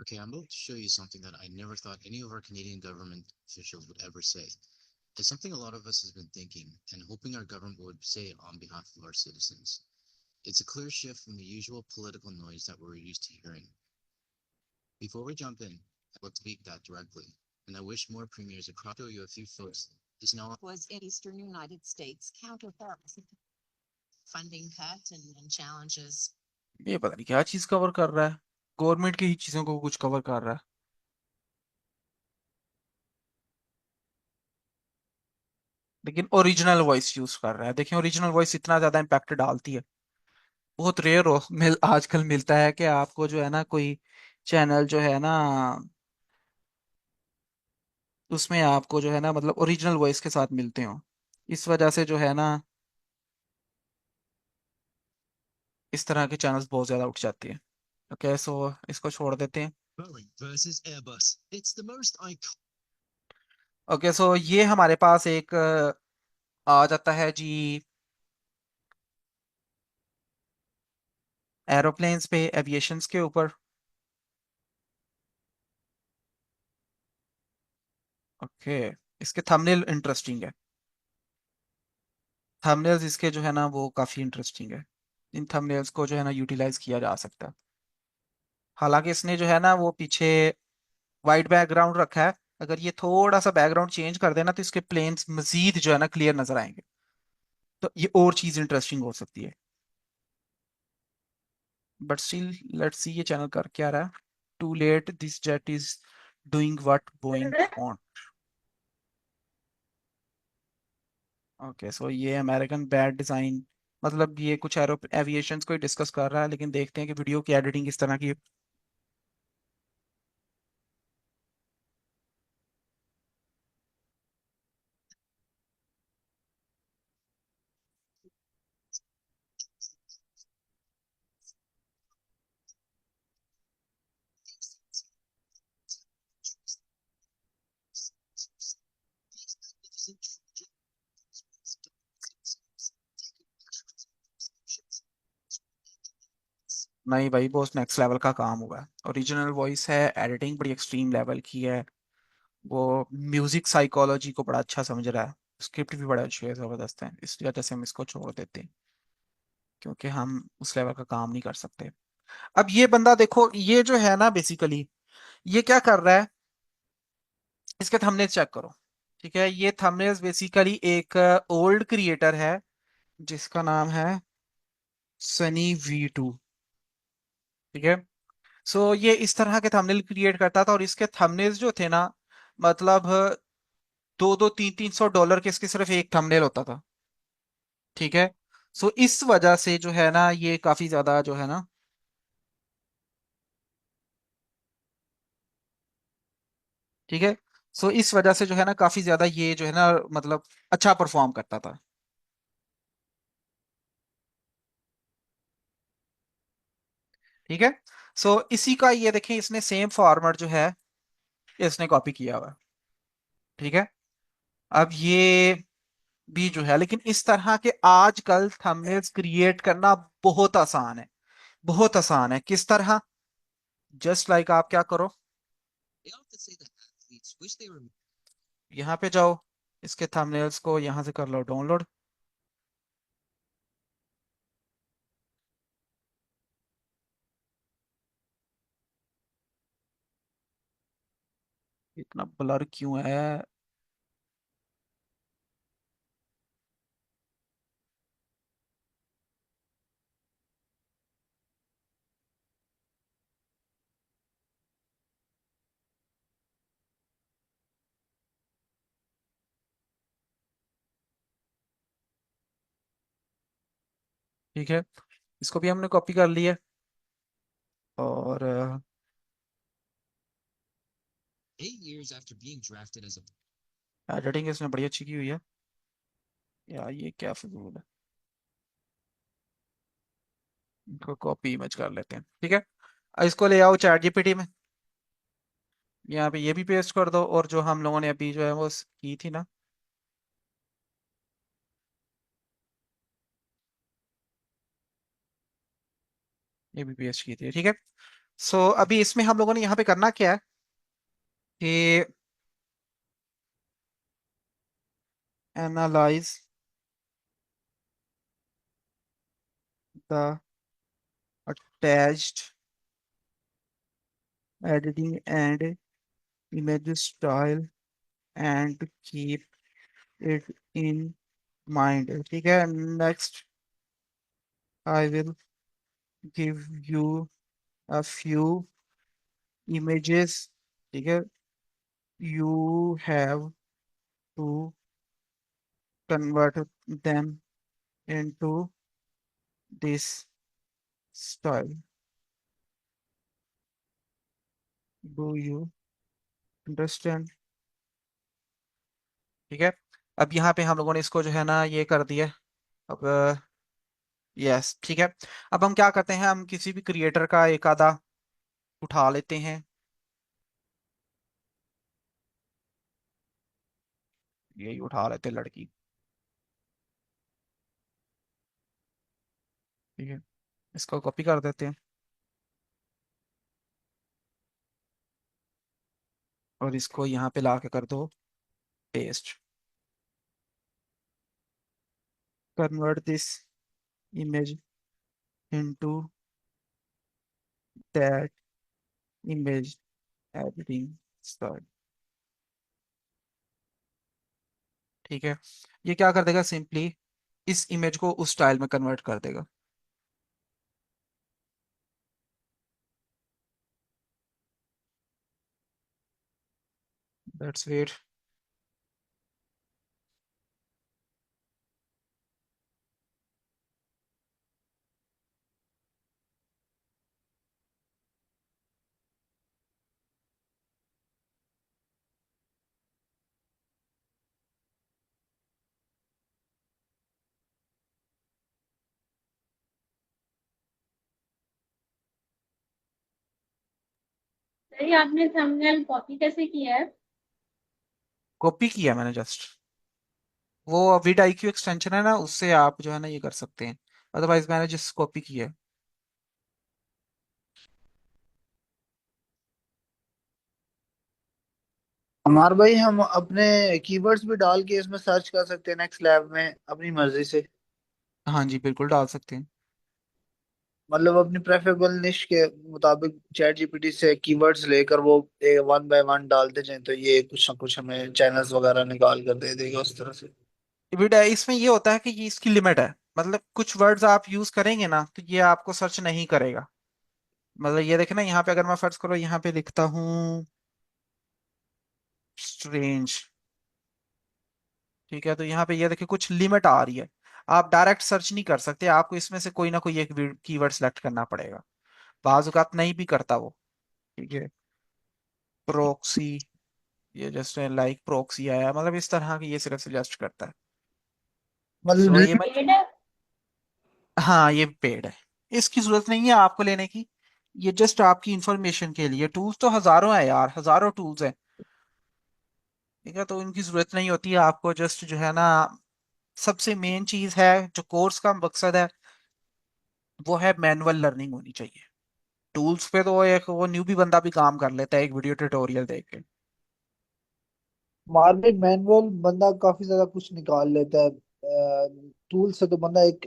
Okay, I'm about to show you something that I never thought any of our Canadian government officials would ever say. It's something a lot of us has been thinking and hoping our government would say on behalf of our citizens. It's a clear shift from the usual political noise that we're used to hearing. Before we jump in, I will speak that directly, and I wish more premiers across show you a few photos. This now Was in eastern United States counterparts funding cut and challenges. ये पता नहीं क्या चीज cover कर रहा है, government की ही चीजों को कुछ कवर कर रहा है। लेकिन ओरिजिनल वॉइस यूज कर रहा है। देखिए ओरिजिनल वॉइस इतना ज्यादा इम्पैक्ट डालती है। बहुत रेयर हो आजकल मिलता है कि आपको जो है ना कोई चैनल जो है ना उसमें आपको जो है ना मतलब ओरिजिनल वॉइस के साथ मिलते हो। इस वजह से जो है ना इस तरह के चैनल्स बहुत ज्यादा उठ जाती है। ओके सो इसको छोड़ देते हैं। Boeing versus Airbus. It's the most iconic. Okay so ये हमारे पास एक आ जाता है जी एरोप्लेन्स पे, एविएशंस के ऊपर। ओके, इसके थंबनेल इंटरेस्टिंग है। थंबनेल्स इसके जो है ना वो काफी इंटरेस्टिंग है। इन थंबनेल्स को जो है ना यूटिलाइज किया जा सकता है। हालांकि इसने जो है ना वो पीछे वाइट बैकग्राउंड रखा है। अगर ये थोड़ा सा बैकग्राउंड चेंज कर देना तो इसके प्लेन्स मजीद जो है ना क्लियर नजर आएंगे, तो ये और चीज इंटरेस्टिंग हो सकती है। बट स्टिल लेट्स सी ये चैनल कर क्या रहा है। Too late, this jet is doing what Boeing on. Okay so ये अमेरिकन बैड डिजाइन, मतलब ये कुछ एरो एविएशन को ही डिस्कस कर रहा है, लेकिन देखते हैं कि वीडियो की एडिटिंग किस तरह की। नहीं भाई बहुत नेक्स्ट लेवल का काम हुआ है। ओरिजिनल वॉइस है, एडिटिंग बड़ी एक्सट्रीम लेवल की है। वो म्यूजिक साइकोलॉजी को बड़ा अच्छा समझ रहा है। स्क्रिप्ट भी बड़ा अच्छी है, जबरदस्त है। इस वजह से हम इसको छोड़ देते हैं क्योंकि हम उस लेवल का काम नहीं कर सकते। अब ये बंदा देखो ये जो है ना बेसिकली ये क्या कर रहा है, इसके थंबनेल चेक करो, ठीक है। ये थंबनेल्स बेसिकली एक ओल्ड क्रिएटर है जिसका नाम है सनी V2, ठीक है। सो ये इस तरह के थंबनेल क्रिएट करता था और इसके थंबनेल्स जो थे ना मतलब दो दो तीन तीन सौ डॉलर के इसके सिर्फ एक थंबनेल होता था, ठीक है। सो इस वजह से जो है ना ये काफी ज्यादा जो है ना, ठीक है। सो इस वजह से जो है ना काफी ज्यादा ये जो है ना मतलब अच्छा परफॉर्म करता था, ठीक है। सो इसी का ये देखें इसने सेम फॉर्मेट जो है इसने कॉपी किया हुआ है। ठीक है, अब ये भी जो है, लेकिन इस तरह के आजकल थंबनेल्स क्रिएट करना बहुत आसान है, बहुत आसान है। किस तरह? जस्ट लाइक आप क्या करो, They often say that athletes wish they were यहाँ पे जाओ, इसके थंबनेल्स को यहाँ से कर लो डाउनलोड। इतना ब्लर क्यों है? ठीक है, इसको भी हमने कॉपी कर लिया, और 8 years after being drafted as a editing इसने बड़ी अच्छी की हुई है यार, ये क्या फजूल है। इनको कॉपी इमेज कर लेते हैं। ठीक है, अब इसको ले आओ चैट जीपीटी में, यहाँ पे ये भी पेस्ट कर दो, और जो हम लोगों ने अभी जो है वो की थी ना, ये भी पेस्ट की थी। ठीक है, सो अभी इसमें हम लोगों ने यहाँ पे करना क्या है कि analyse the attached editing and image style and keep it in mind. ठीक है, next I will give you a few images, ठीक है, you have to convert them into this style, do you understand? ठीक है, अब यहाँ पे हम लोगों ने इसको जो है ना ये कर दिया। अब यस, ठीक है, अब हम क्या करते हैं, हम किसी भी क्रिएटर का एक आधा उठा लेते हैं, यही उठा लेते हैं लड़की। ठीक है, इसको कॉपी कर देते हैं, और इसको यहाँ पे ला के कर दो paste. Convert this image into that image editing style। ठीक है, ये क्या कर देगा, सिंपली इस इमेज को उस स्टाइल में कन्वर्ट कर देगा। दैट्स वेट, सर ये आपने थंबनेल कॉपी कैसे किया है? कॉपी किया मैंने जस्ट, वो विड IQ एक्सटेंशन है ना, उससे आप जो है ना ये कर सकते हैं, अदरवाइज मैंने जस्ट कॉपी किया है। हमार भाई हम अपने कीवर्ड्स भी डाल के इसमें सर्च कर सकते हैं नेक्स्ट लैब में अपनी मर्जी से। हाँ जी, बिल्कुल डाल सकते हैं। मतलब अपनी प्रेफरेबल निश के मुताबिक चैट जीपीटी से कीवर्ड्स लेकर वो वन बाय वन डालते जाएं तो ये कुछ ना कुछ हमें चैनल्स वगैरह निकाल कर दे देगा उस तरह से। विड इसमें ये होता है कि ये इसकी लिमिट है, मतलब कुछ वर्ड्स आप यूज करेंगे ना तो ये आपको सर्च नहीं करेगा। मतलब ये देखे ना, यहाँ पे अगर मैं सर्च करो, यहाँ पे लिखता हूँ स्ट्रेंज, ठीक है, तो यहाँ पे ये देखिए कुछ लिमिट आ रही है, आप डायरेक्ट सर्च नहीं कर सकते, आपको इसमें से कोई ना कोई एक कीवर्ड सेलेक्ट करना पड़ेगा, बाज़ औक़ात नहीं भी करता वो। ठीक है, प्रोक्सी, ये जस्ट लाइक प्रोक्सी आया, मतलब इस तरह की ये सिर्फ सजेस्ट करता है। मतलब सो ये मैं, पेड है? हाँ ये पेड है, इसकी जरूरत नहीं है आपको लेने की, ये जस्ट आपकी इंफॉर्मेशन के लिए। टूल्स तो हजारों है यार, हजारों टूल्स हैं, ठीक है, तो इनकी जरूरत नहीं होती है आपको। जस्ट जो है ना, सबसे मेन चीज है, जो कोर्स का मकसद है वो है मैनुअल लर्निंग होनी चाहिए। टूल्स पे तो एक वो न्यू भी बंदा भी काम कर लेता है एक वीडियो ट्यूटोरियल देख के। मार्केट मैनुअल बंदा काफी ज्यादा कुछ निकाल लेता है। टूल से तो बंदा एक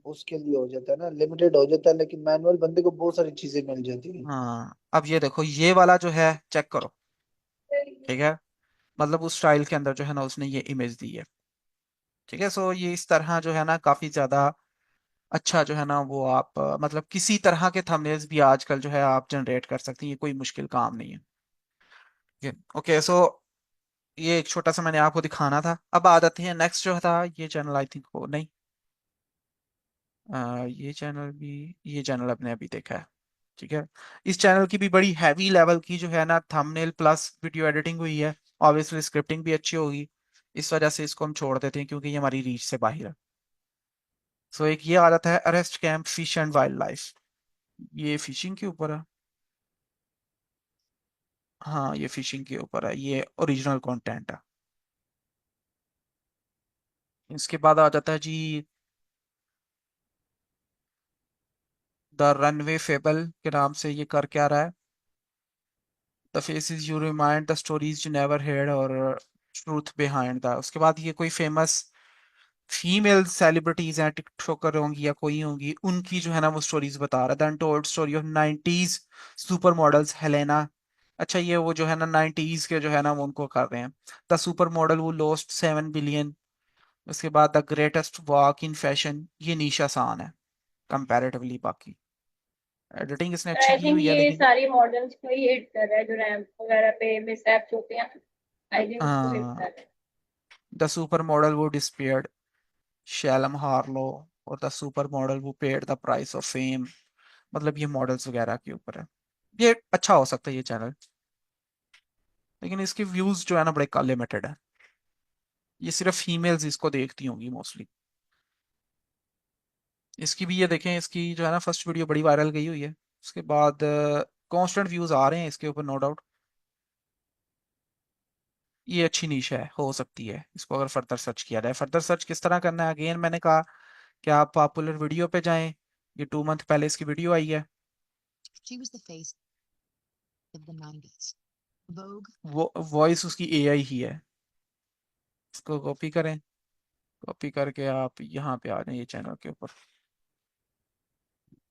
उसके लिए हो जाता है ना, लिमिटेड हो जाता है, लेकिन मैनुअल बंदे को बहुत सारी चीजें मिल जाती है। हाँ, अब ये देखो, ये वाला जो है चेक करो। ठीक है, मतलब उस स्टाइल के अंदर जो है ना उसने ये इमेज दी है। ठीक है, सो ये इस तरह जो है ना काफी ज्यादा अच्छा जो है ना वो आप मतलब किसी तरह के थंबनेल्स भी आजकल जो है आप जनरेट कर सकते हैं, ये कोई मुश्किल काम नहीं है। ओके, सो ये एक छोटा सा मैंने आपको दिखाना था। अब आ जाते हैं नेक्स्ट जो था, ये चैनल आई थिंक वो नहीं, ये चैनल अपने अभी देखा है। ठीक है, इस चैनल की भी बड़ी हैवी लेवल की जो है ना थंबनेल प्लस वीडियो एडिटिंग हुई है। ऑब्वियसली स्क्रिप्टिंग भी अच्छी होगी, इस वजह से इसको हम छोड़ देते हैं क्योंकि ये हमारी रीच से बाहर है। सो एक ये आ जाता है arrest camp fish and wild life, ये फिशिंग के ऊपर है। हाँ, ये फिशिंग के ऊपर है, ये ओरिजिनल कंटेंट है। इसके बाद आ जाता है जी द रनवे फेबल के नाम से, ये कर क्या रहा है, the faces you remind the stories you never heard और ट्रूथ बिहाइंड द। उसके बाद ये कोई फेमस फीमेल सेलिब्रिटीज हैं, टिकटॉकर होंगी या कोई होंगी, उनकी जो है ना वो स्टोरीज बता रहा है। The untold story of 90s super models Helena. अच्छा, ये वो जो है ना 90s के जो है ना वो उनको कर रहे हैं। द सुपर मॉडल वो लॉस्ट 7 बिलियन। उसके बाद the greatest walk in fashion, ये नीशा सान है कंपैरेटिवली। बाकी एडिटिंग इसने अच्छी आई की थिंक हुई है ये लेकिन। सारी मॉडल्स को ही हिट कर रहा है, जो रैंप वगैरह पे मिसहैप्स होते हैं, आई थिंक उसको हिट कर रहा है। द सुपर मॉडल वो डिस्पेयर्ड, शैलम हार्लो और द सुपर मॉडल वो paid the price of fame. मतलब ये मॉडल्स वगैरह के ऊपर है। ये अच्छा हो सकता है ये चैनल, लेकिन इसके व्यूज जो है ना बड़े लिमिटेड है। ये सिर्फ फीमेल्स इसको देखती होंगी मोस्टली। इसकी भी ये देखें, इसकी जो है ना फर्स्ट वीडियो बड़ी वायरल गई हुई है। उसके बाद कांस्टेंट व्यूज आ रहे हैं इसके ऊपर, नो डाउट। ये अच्छी नीश है, हो सकती है इसको अगर फर्दर सर्च किया जाए। फर्दर सर्च किस तरह करना है, अगेन मैंने कहा कि आप पॉपुलर वीडियो पे जाएं। ये 2 मंथ पहले इसकी वीडियो आई है। She was the face of the 90s. Vogue. वो वॉइस उसकी एआई ही है। इसको कॉपी करें, कॉपी करके आप यहाँ पे आ जाए ये चैनल के ऊपर,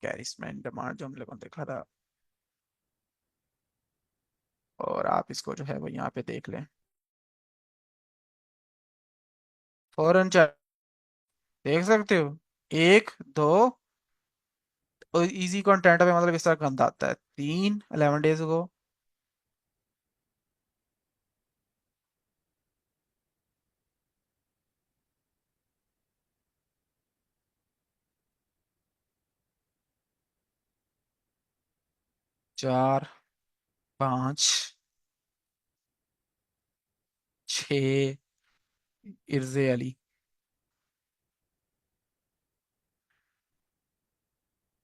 कैरिस्मा डिमांड जो हम लोगों ने देखा था, और आप इसको जो है वो यहाँ पे देख लें फौरन देख सकते हो। एक दो, और इजी कंटेंट पे मतलब इस तरह गंदा आता है। 11 डेज को 4 5 6 इर्जे अली,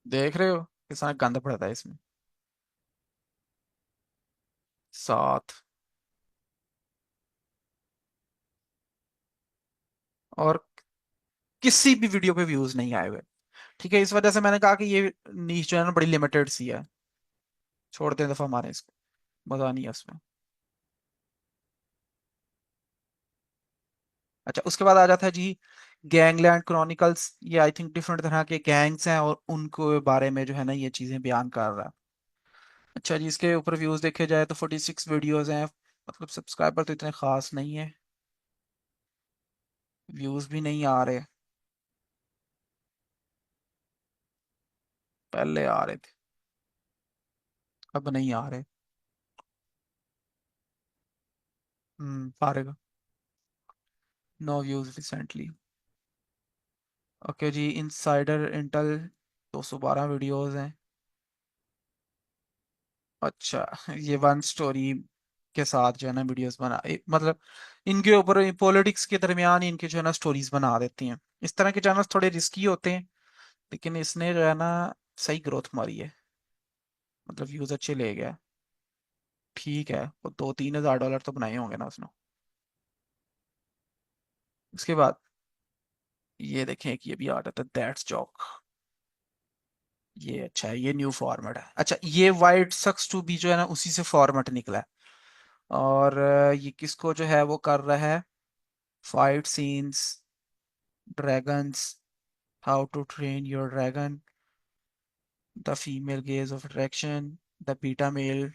देख रहे हो किस तरह गंद पड़ता है इसमें। 7, और किसी भी वीडियो पे व्यूज नहीं आए हुए। ठीक है, इस वजह से मैंने कहा कि ये नीच जो है ना बड़ी लिमिटेड सी है, छोड़ते हैं दफा हमारे इसको, मजा नहीं है उसमें। अच्छा, उसके बाद आ जाता है जी गैंगलैंड क्रॉनिकल्स। ये आई थिंक डिफरेंट तरह के गैंग्स हैं और उनको बारे में जो है ना ये चीजें बयान कर रहा है। अच्छा जी, इसके ऊपर व्यूज देखे जाए तो 46 वीडियोस हैं, मतलब सब्सक्राइबर तो इतने खास नहीं है, व्यूज भी नहीं आ रहे, पहले आ रहे थे अब नहीं आ रहे। पारेगा, नो व्यूज रिसेंटली। ओके जी, इनसाइडर इंटेल 212 वीडियोस हैं। अच्छा, ये वन स्टोरी के साथ जो है ना वीडियोस मतलब इनके ऊपर पॉलिटिक्स के दरमियान ही इनके जो है ना स्टोरीज बना देती हैं। इस तरह के चैनल्स थोड़े रिस्की होते हैं, लेकिन इसने जो है ना सही ग्रोथ मारी है, मतलब व्यूज अच्छे ले गया। ठीक है, वो $2-3 हज़ार तो बनाए होंगे ना उसने। उसके बाद ये देखें कि ये भी आ रहा था दैट्स जॉक। ये अच्छा है, ये न्यू फॉर्मेट है। अच्छा, ये वाइट सक्स टू बी जो है ना उसी से फॉर्मेट निकला है। और ये किसको जो है वो कर रहा है, fight scenes, dragons, how to train your dragon, the female gaze of attraction, the beta male,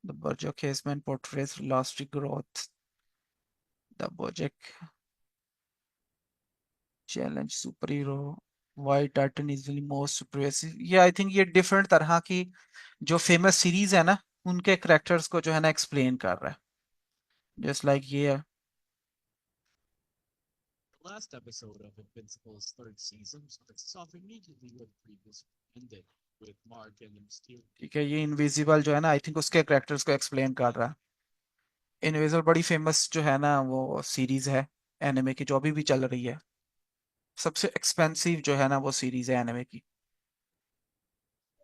the Bojack Horseman portrays elastic growth, the Bojack challenge superhero, why Titan is the most pervasive। ये I think ये different तरह की जो famous series है ना उनके characters को जो है ना एक्सप्लेन कर रहा है, जस्ट लाइक ये है। The last episode of Invincible's third season starts off immediately where the previous ended, with Mark and the Mysterio. ठीक है, ये इनविजिबल जो है ना आई थिंक उसके करेक्टर्स को एक्सप्लेन कर रहा है। इनविजिबल बड़ी फेमस जो है ना वो सीरीज है एनिमे की, जो अभी भी चल रही है। सबसे एक्सपेंसिव जो है ना वो सीरीज है एनिमे की।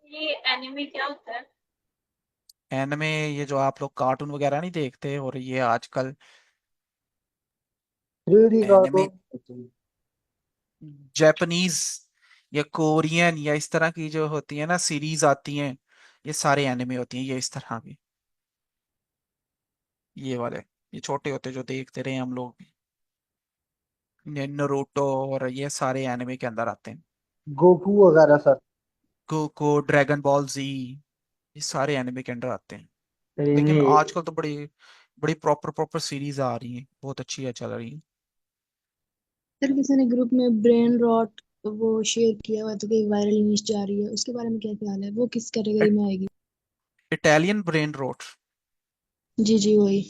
ये एनिमे क्या होता है? एनिमे ये जो आप लोग कार्टून वगैरह नहीं देखते, और ये आजकल 3D एनिमे कार्टून। जापानीज या कोरियन या इस तरह की जो होती है ना सीरीज आती हैं, ये सारे एनिमे होती हैं ये इस तरह की। ये वाले ये छोटे होते जो देखते रहे हम लोग भी, ये नारुतो और ये सारे एनिमे के अंदर आते हैं। गोकू वगैरह सर। गोको, ड्रैगन बॉल जी, ये सारे एनिमे के अंदर आते हैं। लेकिन ये आजकल तो बड़ी बड़ी प्रॉपर प्रॉपर सीरीज आ रही हैं, बहुत अच्छी है, चल रही हैं। सर किसी ने ग्रुप में ब्रेन रॉट वो शेयर किया हुआ था कि वायरल न्यूज जा रही है, उसके बारे में क्या ख्याल है? वो किस कैटेगरी में आएगी? Italian brain rot. जी जी वही।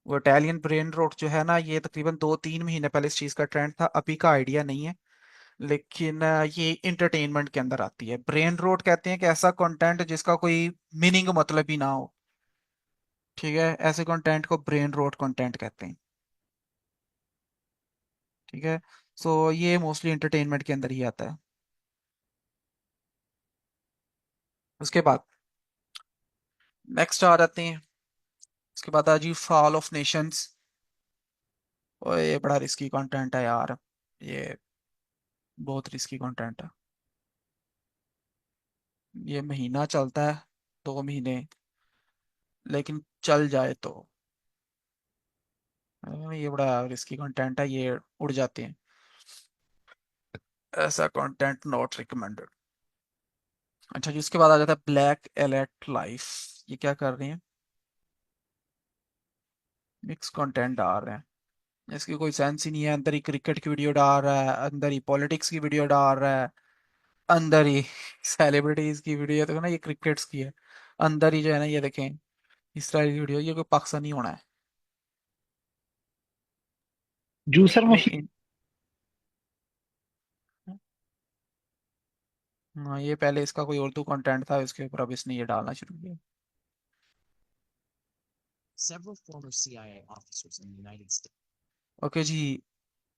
वो इटालियन ब्रेन रोट जो है ना ये तकरीबन 2-3 महीने पहले इस चीज का ट्रेंड था, अभी का आइडिया नहीं है। लेकिन ये इंटरटेनमेंट के अंदर आती है। ब्रेन रोट कहते हैं कि ऐसा कंटेंट जिसका कोई मीनिंग मतलब ही ना हो। ठीक है, ऐसे कंटेंट को ब्रेन रोट कंटेंट कहते हैं। ठीक है, सो ये मोस्टली इंटरटेनमेंट के अंदर ही आता है। उसके बाद नेक्स्ट आ जाते हैं। उसके बाद आ जी फॉल ऑफ नेशंस। और ये बड़ा रिस्की कंटेंट है यार, ये बहुत रिस्की कंटेंट है। ये महीना चलता है, 2 महीने, लेकिन चल जाए तो ये बड़ा रिस्की कंटेंट है, ये उड़ जाते हैं। ऐसा कंटेंट नॉट रिकमेंडेड। अच्छा जी, उसके बाद आ जाता है ब्लैक एलेट लाइफ। ये क्या कर रहे हैं, मिक्स कंटेंट डाल रहे हैं, इसकी कोई सेंस ही नहीं है। अंदर ही क्रिकेट की वीडियो डाल रहा है, अंदर ही पॉलिटिक्स की वीडियो डाल रहा है, अंदर ही सेलिब्रिटीज की वीडियो, देखो ना ये क्रिकेट्स की है, अंदर ही जो है ना ये देखें इस तरह की वीडियो। ये कोई पाकिस्तानी होना है। जूसर नहीं मशीन। हाँ, ये पहले इसका कोई उर्दू कंटेंट था, इसके ऊपर अब इसने ये डालना शुरू किया। Several former CIA officers in the United States. Okay जी,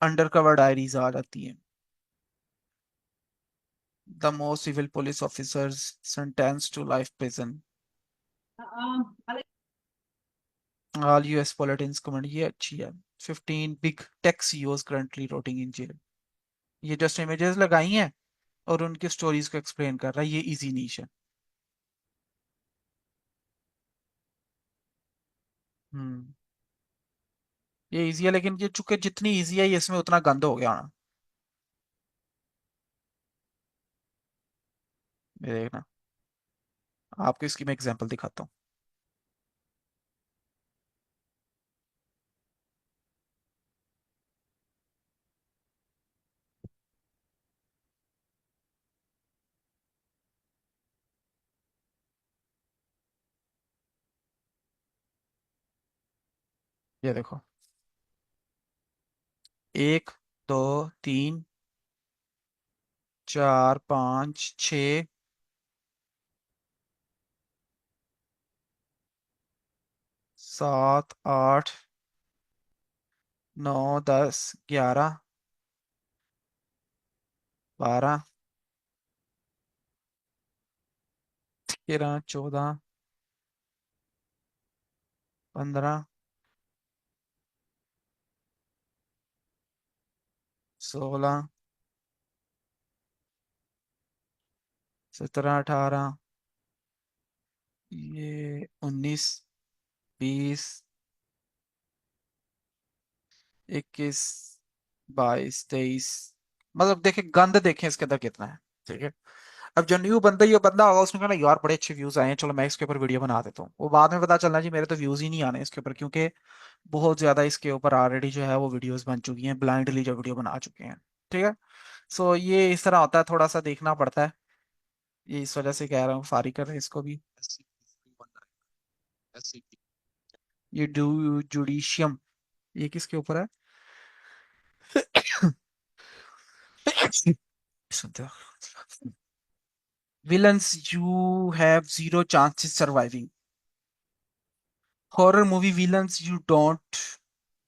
अंडरकवर डायरीज आ जाती हैं। The most civil police officers sentenced to life prison, all US politicians command। ये अच्छी है। 15 big tech CEOs currently rotting in jail। ये just images लगाई हैं और उनकी स्टोरीज को एक्सप्लेन कर रहा है, ये इजी नीश है। हम्म, ये इजी है, लेकिन ये चूंकि जितनी इजी है ये इसमें उतना गंद हो गया ना। ये देखना, आपको इसकी मैं एग्जांपल दिखाता हूँ। ये देखो, 1 2 3 4 5 6 7 8 9 10 11 12 13 14 15 16, 17, 18, ये 19, 20, 21, 22, 23। मतलब देखे गंद देखें इसके अंदर कितना है। ठीक है। अब जो न्यू बंदा ये बंदा होगा उसने कहा यार बड़े अच्छे व्यूज आए हैं, चलो मैं इसके ऊपर वीडियो बना देता हूँ। वो बाद में पता चलना जी मेरे तो व्यूज ही नहीं आने इसके ऊपर, क्योंकि बहुत ज्यादा इसके ऊपर ऑलरेडी जो है वो वीडियोस बन चुकी हैं, ब्लाइंडली जो वीडियो बना चुके हैं। ठीक है। सो ये इस तरह होता है, थोड़ा सा देखना पड़ता है। ये इस वजह से कह रहा हूँ फारी कर रहे हैं इसको भी। SCP-319. SCP. ये जुडिशियम, ये किसके ऊपर है? villains you have zero chances surviving. Horror movie villains you don't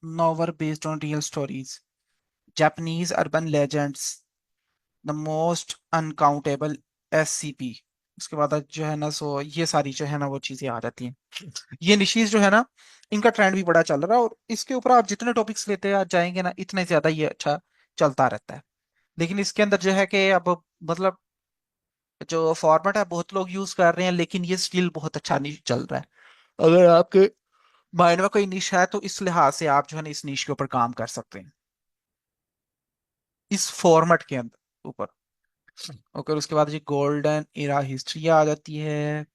know were based on real stories. Japanese urban legends, the most uncountable SCP। उसके बाद जो है ना सो ये सारी जो है ना वो चीजें आ जाती हैं। ये निशीज जो है ना इनका ट्रेंड भी बड़ा चल रहा है, और इसके ऊपर आप जितने टॉपिक्स लेते जाएंगे ना इतने ज्यादा ये अच्छा चलता रहता है। लेकिन इसके अंदर जो है कि अब मतलब जो फॉर्मेट है बहुत लोग यूज कर रहे हैं, लेकिन ये स्टिल बहुत अच्छा नहीं चल रहा है। अगर आपके माइंड में कोई निश है तो इस लिहाज से आप जो है ना इस निश के ऊपर काम कर सकते हैं, इस फॉर्मेट के अंदर ऊपर। ओके, उसके बाद जी गोल्डन इरा हिस्ट्री आ जाती है।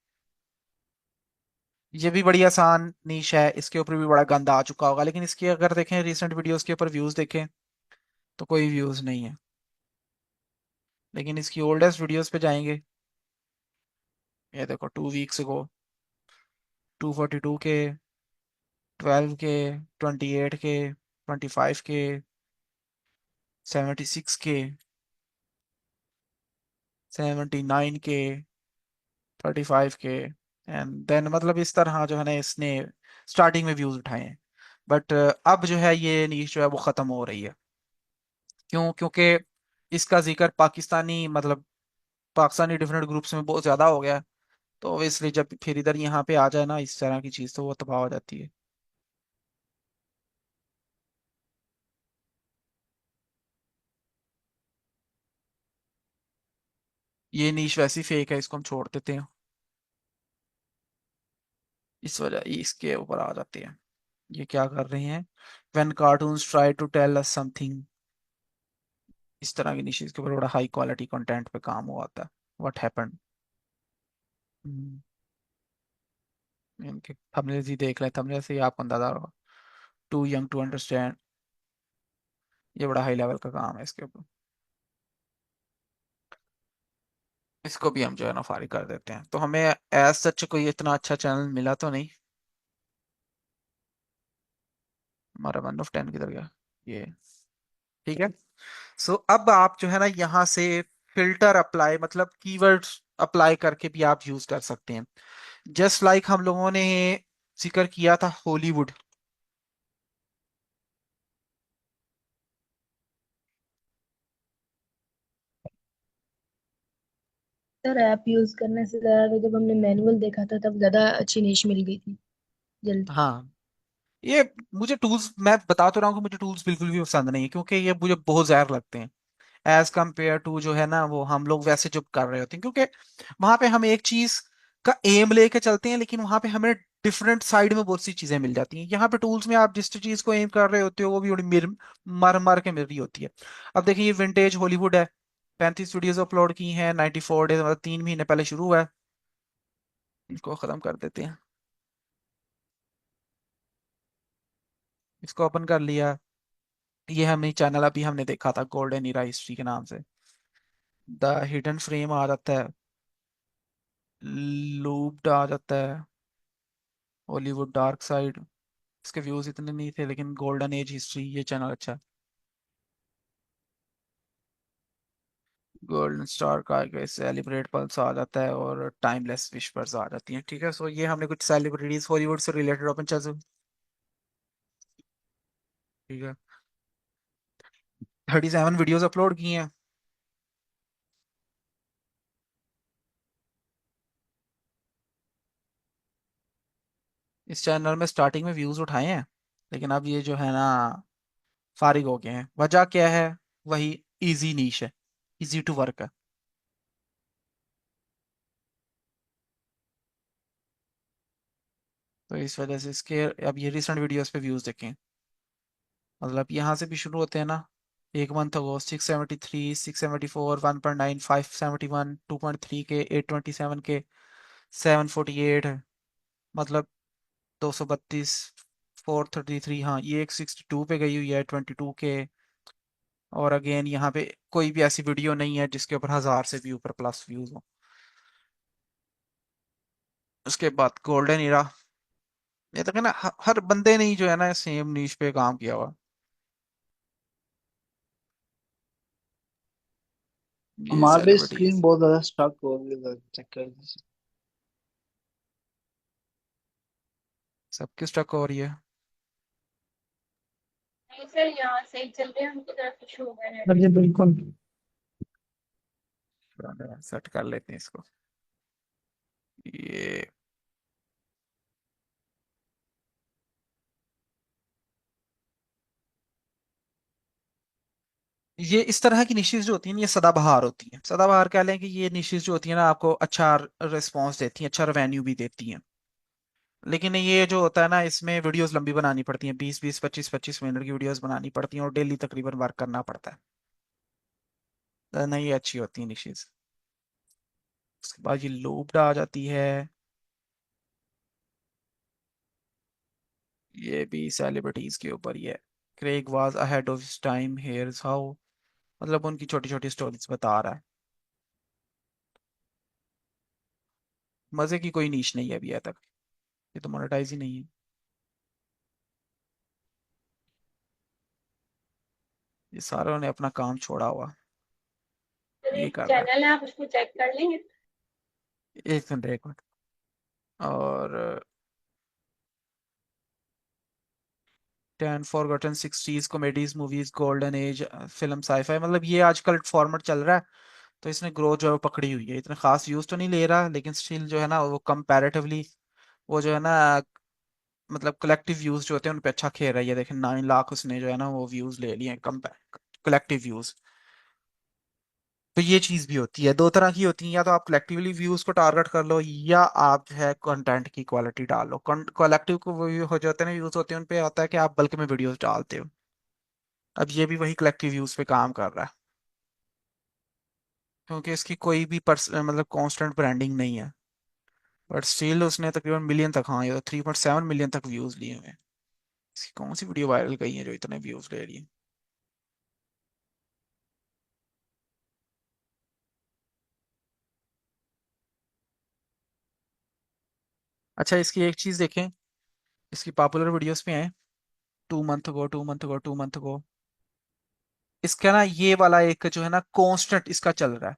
ये भी बड़ी आसान निश है, इसके ऊपर भी बड़ा गंदा आ चुका होगा, लेकिन इसके अगर देखें रिसेंट वीडियोस के ऊपर व्यूज देखें तो कोई व्यूज नहीं है। लेकिन इसकी ओल्डेस्ट वीडियोस पे जाएंगे, ये देखो 2 वीक्स को 242 के, 12 के, 28 के, 25 के, 76 के, 79 के, 35 के, एंड देन मतलब इस तरह जो है ना इसने स्टार्टिंग में व्यूज उठाए हैं। बट अब जो है ये नीश जो है वो खत्म हो रही है। क्यों? क्योंकि इसका जिक्र पाकिस्तानी मतलब पाकिस्तानी डिफरेंट ग्रुप्स में बहुत ज्यादा हो गया है। तो इसलिए जब फिर इधर यहाँ पे आ जाए ना इस तरह की चीज तो वो तबाह हो जाती है। ये नीश वैसी फेक है, इसको हम छोड़ देते हैं। इस वजह इसके ऊपर आ जाते हैं। ये क्या कर रहे हैं? When cartoons try to tell us something, इस तरह की निशेष के ऊपर बड़ा हाई क्वालिटी कंटेंट पे काम हुआ था। What happened? इनके थंबनेल्स ही देख लें, थंबनेल से ही आपको अंदाजा होगा। टू यंग टू अंडरस्टैंड, ये बड़ा हाई लेवल का काम है इसके ऊपर। इसको भी हम जो है ना फारिग कर देते हैं। तो हमें एज सच कोई इतना अच्छा चैनल मिला तो नहीं। हमारा 1 of 10 किधर गया? ये ठीक है। सो अब आप जो है ना यहाँ से फिल्टर अप्लाई मतलब कीवर्ड्स अप्लाई करके भी आप यूज कर सकते हैं। जस्ट लाइक हम लोगों ने जिक्र किया था हॉलीवुड। सर ऐप यूज करने से ज्यादा तो जब हमने मैनुअल देखा था तब ज्यादा अच्छी निश मिल गई थी जल्दी। हाँ, ये मुझे टूल्स मैं बता तो रहा हूँ कि मुझे टूल्स बिल्कुल भी पसंद नहीं है, क्योंकि ये मुझे बहुत जहर लगते हैं एज कम्पेयर टू जो है ना वो हम लोग वैसे जो कर रहे होते हैं। क्योंकि वहां पे हम एक चीज का एम लेके चलते हैं, लेकिन वहां पे हमें डिफरेंट साइड में बहुत सी चीजें मिल जाती हैं। यहाँ पे टूल्स में आप जिस चीज को एम कर रहे होते हो वो भी बड़ी मर मर के मिल रही होती है। अब देखिए ये विंटेज हॉलीवुड है, 35 वीडियोस अपलोड की हैं, 94 डेज मतलब 3 महीने पहले शुरू हुआ है। इसको खत्म कर देते हैं, इसको ओपन कर लिया। ये हमने चैनल अभी हमने देखा था गोल्डन ईरा हिस्ट्री के नाम से। द हिडन फ्रेम आ जाता है, लूप्ड आ जाता है, हॉलीवुड डार्क साइड। इसके व्यूज इतने नहीं थे, लेकिन गोल्डन एज हिस्ट्री ये चैनल अच्छा है। गोल्डन स्टार का सेलिब्रेट पल्स आ जाता है, और टाइमलेस विस्पर्स आ जाती हैं। ठीक है। सो ये हमने कुछ सेलिब्रिटीज हॉलीवुड से रिलेटेड ओपन चैनल। ठीक है। 37 वीडियोस अपलोड की हैं इस चैनल में। स्टार्टिंग में व्यूज उठाए हैं, लेकिन अब ये जो है ना फारिग हो गए हैं। वजह क्या है? वही इजी नीश है, इजी टू वर्क है। तो इस वजह से इसके अब ये रिसेंट वीडियोस पे व्यूज देखें, मतलब यहाँ से भी शुरू होते हैं ना, एक मंथ अगो 673, 674, 1.9, 571, 2.3 के, 827 के, 748 है, मतलब 232, 433, हाँ ये एक 62 पे गई हुई है, 22 के। और अगेन यहाँ पे कोई भी ऐसी वीडियो नहीं है जिसके ऊपर 1000 से भी ऊपर प्लस व्यूज हो। उसके बाद गोल्डन इरा, ये तो है ना, हर बंदे ने ही जो है ना सेम नीश पे काम किया हुआ। ये हमारे भी स्क्रीन सेलिब्रिटीज बहुत ज्यादा स्टक हो रही है, चेक कर दीजिए। सबकी स्टक हो रही है। नहीं सर, यहाँ सही चल रहे हैं, उनकी तरफ इशू हो गया है। जी बिल्कुल। सेट कर लेते हैं इसको। ये ये इस तरह की निशेज जो होती हैं ये सदाबहार होती हैं। सदाबहार कह लें कि ये निशेज जो होती हैं ना आपको अच्छा रिस्पॉन्स देती हैं, अच्छा रेवेन्यू भी देती हैं। लेकिन ये जो होता है ना, इसमें वीडियोस लंबी बनानी पड़ती हैं, 20-20, 25-25 मिनट की वीडियोस बनानी पड़ती हैं और डेली तकरीबन वर्क करना पड़ता है, तो नहीं ये अच्छी होती है निशेज। उसके बाद ये लूप्ड आ जाती है। ये भी सेलिब्रिटीज के ऊपर ही है। Craig was ahead of his time, here's how, मतलब उनकी छोटी छोटी स्टोरीज बता रहा है। मजे की कोई नीश नहीं है अभी तक, ये तो मोनेटाइज ही नहीं है। ये सारों ने अपना काम छोड़ा हुआ, सर ये एक कर रहा चैनल है, आप उसको चेक कर लेंगे। है। एक मिनट, एक मिनट। और 10 forgotten 60s comedies movies golden age film sci fi, मतलब ये आजकल फॉर्मेट चल रहा है। तो इसने ग्रोथ जो है वो पकड़ी हुई है, इतने खास व्यूज तो नहीं ले रहा लेकिन स्टिल जो है ना वो कंपैरेटिवली वो जो है ना, मतलब कलेक्टिव व्यूज जो होते हैं उन पे अच्छा खेल रही है। देखें 9 लाख उसने जो है ना वो व्यूज ले लिए कम कलेक्टिव व्यूज। तो ये चीज भी होती है, दो तरह की होती है, या तो आप कलेक्टिवली व्यूज को टारगेट कर लो या आप जो है कंटेंट की क्वालिटी डाल लो। कलेक्टिव को वो हो जाते हैं ना व्यूज होते हैं, उन पे आता है कि आप बल्क में वीडियोस डालते हो। अब ये भी वही कलेक्टिव व्यूज पे काम कर रहा है, क्योंकि इसकी कोई भी मतलब कांस्टेंट ब्रांडिंग नहीं है। बट स्टिल उसने तकरीबन मिलियन तक, हाँ ये तो 3.7 मिलियन तक व्यूज लिए हुए हैं। इसकी कौन सी वीडियो वायरल गई है जो इतने व्यूज ले रही है। अच्छा इसकी एक चीज देखें, इसकी पॉपुलर वीडियोस पे हैं 2 मंथ गो, 2 मंथ गो, 2 मंथ गो। इसका ना ये वाला एक जो है ना कांस्टेंट इसका चल रहा है,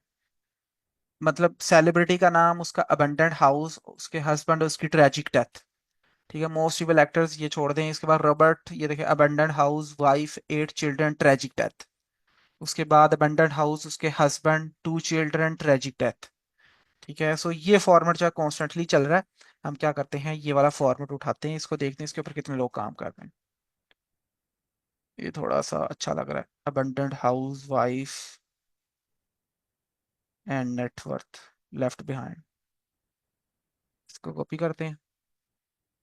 मतलब सेलिब्रिटी का नाम, उसका अबंडेंट हाउस, उसके हस्बैंड, उसकी ट्रेजिक डेथ। ठीक है, मोस्ट इवल एक्टर्स ये छोड़ दें। इसके बाद रॉबर्ट, ये देखिए abundant house, wife, 8 children, tragic death. उसके बाद अबंडेंट हाउस, उसके हस्बैंड, 2 चिल्ड्रन, ट्रेजिक डेथ। ठीक है, सो ये फॉर्मेट जो कॉन्स्टेंटली चल रहा है। हम क्या करते हैं, ये वाला फॉर्मेट उठाते हैं, इसको देखते हैं इसके ऊपर कितने लोग काम कर रहे हैं। ये थोड़ा सा अच्छा लग रहा है, abundant house, wife and net worth left behind. इसको कॉपी करते हैं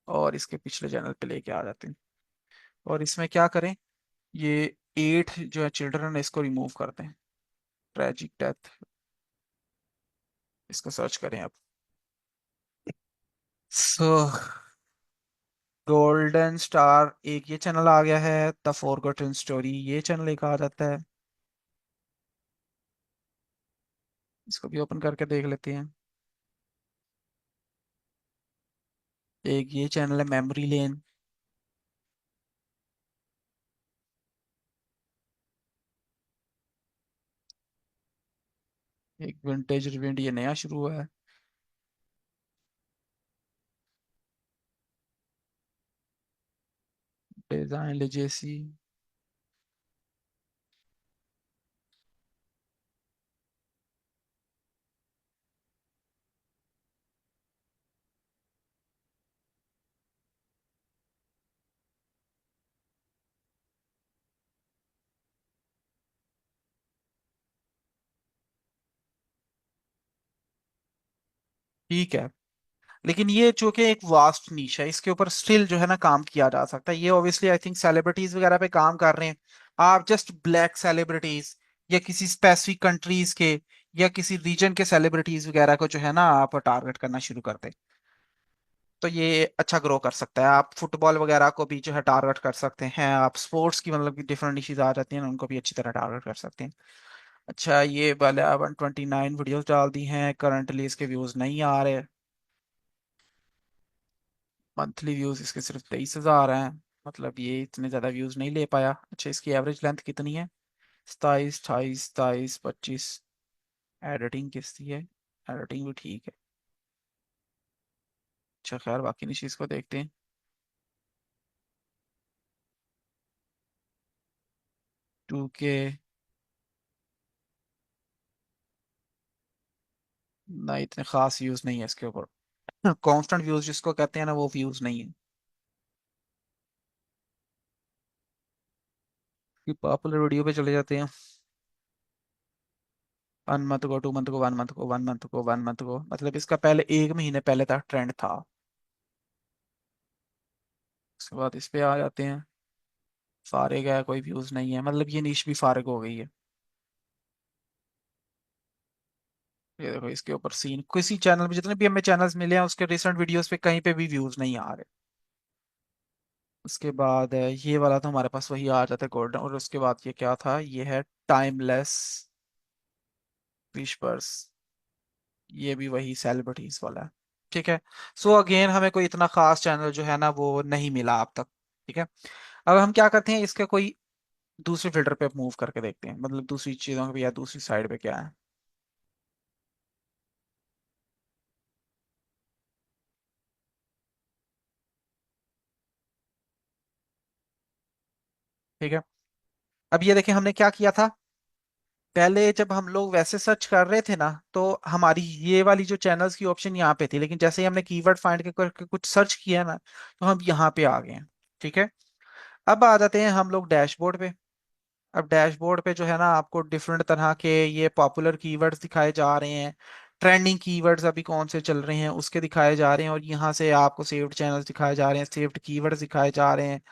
और इसके पिछले चैनल पे लेके आ जाते हैं। और इसमें क्या करें, ये 8 जो है चिल्ड्रन है इसको रिमूव करते हैं, ट्रेजिक डेथ। इसको सर्च करें अब। सो गोल्डन स्टार एक ये चैनल आ गया है, द फॉरगॉटन स्टोरी ये चैनल एक आ जाता है। इसको भी ओपन करके देख लेते हैं। एक ये चैनल है मेमोरी लेन। एक विंटेज रिवेंट ये नया शुरू हुआ है। डिजाइन लेजेसी, ठीक है, लेकिन ये चूंकि एक वास्ट नीश है, इसके ऊपर स्टिल जो है ना काम किया जा सकता है। ये ऑब्वियसली आई थिंक सेलिब्रिटीज वगैरह पे काम कर रहे हैं। आप जस्ट ब्लैक सेलिब्रिटीज या किसी स्पेसिफिक कंट्रीज के या किसी रीजन के सेलिब्रिटीज वगैरह को जो है ना आप टारगेट करना शुरू कर दें, तो ये अच्छा ग्रो कर सकता है। आप फुटबॉल वगैरह को भी जो है टारगेट कर सकते हैं, आप स्पोर्ट्स की मतलब कि डिफरेंट डिशेज आ जाती हैं उनको भी अच्छी तरह टारगेट कर सकते हैं। अच्छा, ये वाले 129 वीडियोस डाल दी हैं, करंटली इसके व्यूज नहीं आ रहे। मंथली व्यूज इसके सिर्फ 23,000 हैं, मतलब ये इतने ज़्यादा व्यूज नहीं ले पाया। अच्छा, इसकी एवरेज लेंथ कितनी है? 27, 28, 27, 25। एडिटिंग किसकी है? एडिटिंग भी ठीक है। अच्छा खैर, बाकी नहीं चीज़ को देखते हैं। टू के ना, इतने खास व्यूज नहीं है इसके ऊपर। कांस्टेंट व्यूज जिसको कहते हैं ना, वो व्यूज नहीं है। कि पॉपुलर वीडियो पे चले जाते हैं। 1 मंथ को, 2 मंथ को, 1 मंथ को, 1 मंथ को, 1 मंथ को, मतलब इसका पहले 1 महीने पहले तक ट्रेंड था। उसके बाद इस पे आ जाते हैं, फारिग है, कोई व्यूज नहीं है, मतलब ये निश भी फारिग हो गई है। ये देखो इसके ऊपर सीन, किसी चैनल में जितने भी हमें चैनल्स मिले हैं उसके रिसेंट वीडियोस पे कहीं पे भी व्यूज नहीं आ रहे। उसके बाद ये वाला तो हमारे पास वही आ जाता है गोल्डन, और उसके बाद ये क्या था, ये है टाइमलेस विशपर्स, ये भी वही सेलिब्रिटीज वाला है। ठीक है। सो अगेन हमें कोई इतना खास चैनल जो है ना वो नहीं मिला अब तक। ठीक है। अब हम क्या करते हैं, इसके कोई दूसरे फिल्टर पे मूव करके देखते हैं, मतलब दूसरी चीजों पे या दूसरी साइड पे क्या है। ठीक है। अब ये देखिए हमने क्या किया था, पहले जब हम लोग वैसे सर्च कर रहे थे ना तो हमारी ये वाली जो चैनल्स की ऑप्शन यहाँ पे थी, लेकिन जैसे ही हमने कीवर्ड फाइंड करके कुछ सर्च किया ना तो हम यहाँ पे आ गए हैं। ठीक है। अब आ जाते हैं हम लोग डैशबोर्ड पे। अब डैशबोर्ड पे जो है ना आपको डिफरेंट तरह के ये पॉपुलर कीवर्ड्स दिखाए जा रहे हैं, ट्रेंडिंग कीवर्ड्स अभी कौन से चल रहे हैं उसके दिखाए जा रहे हैं, और यहाँ से आपको सेव्ड चैनल्स दिखाए जा रहे हैं, सेव्ड कीवर्ड्स दिखाए जा रहे हैं।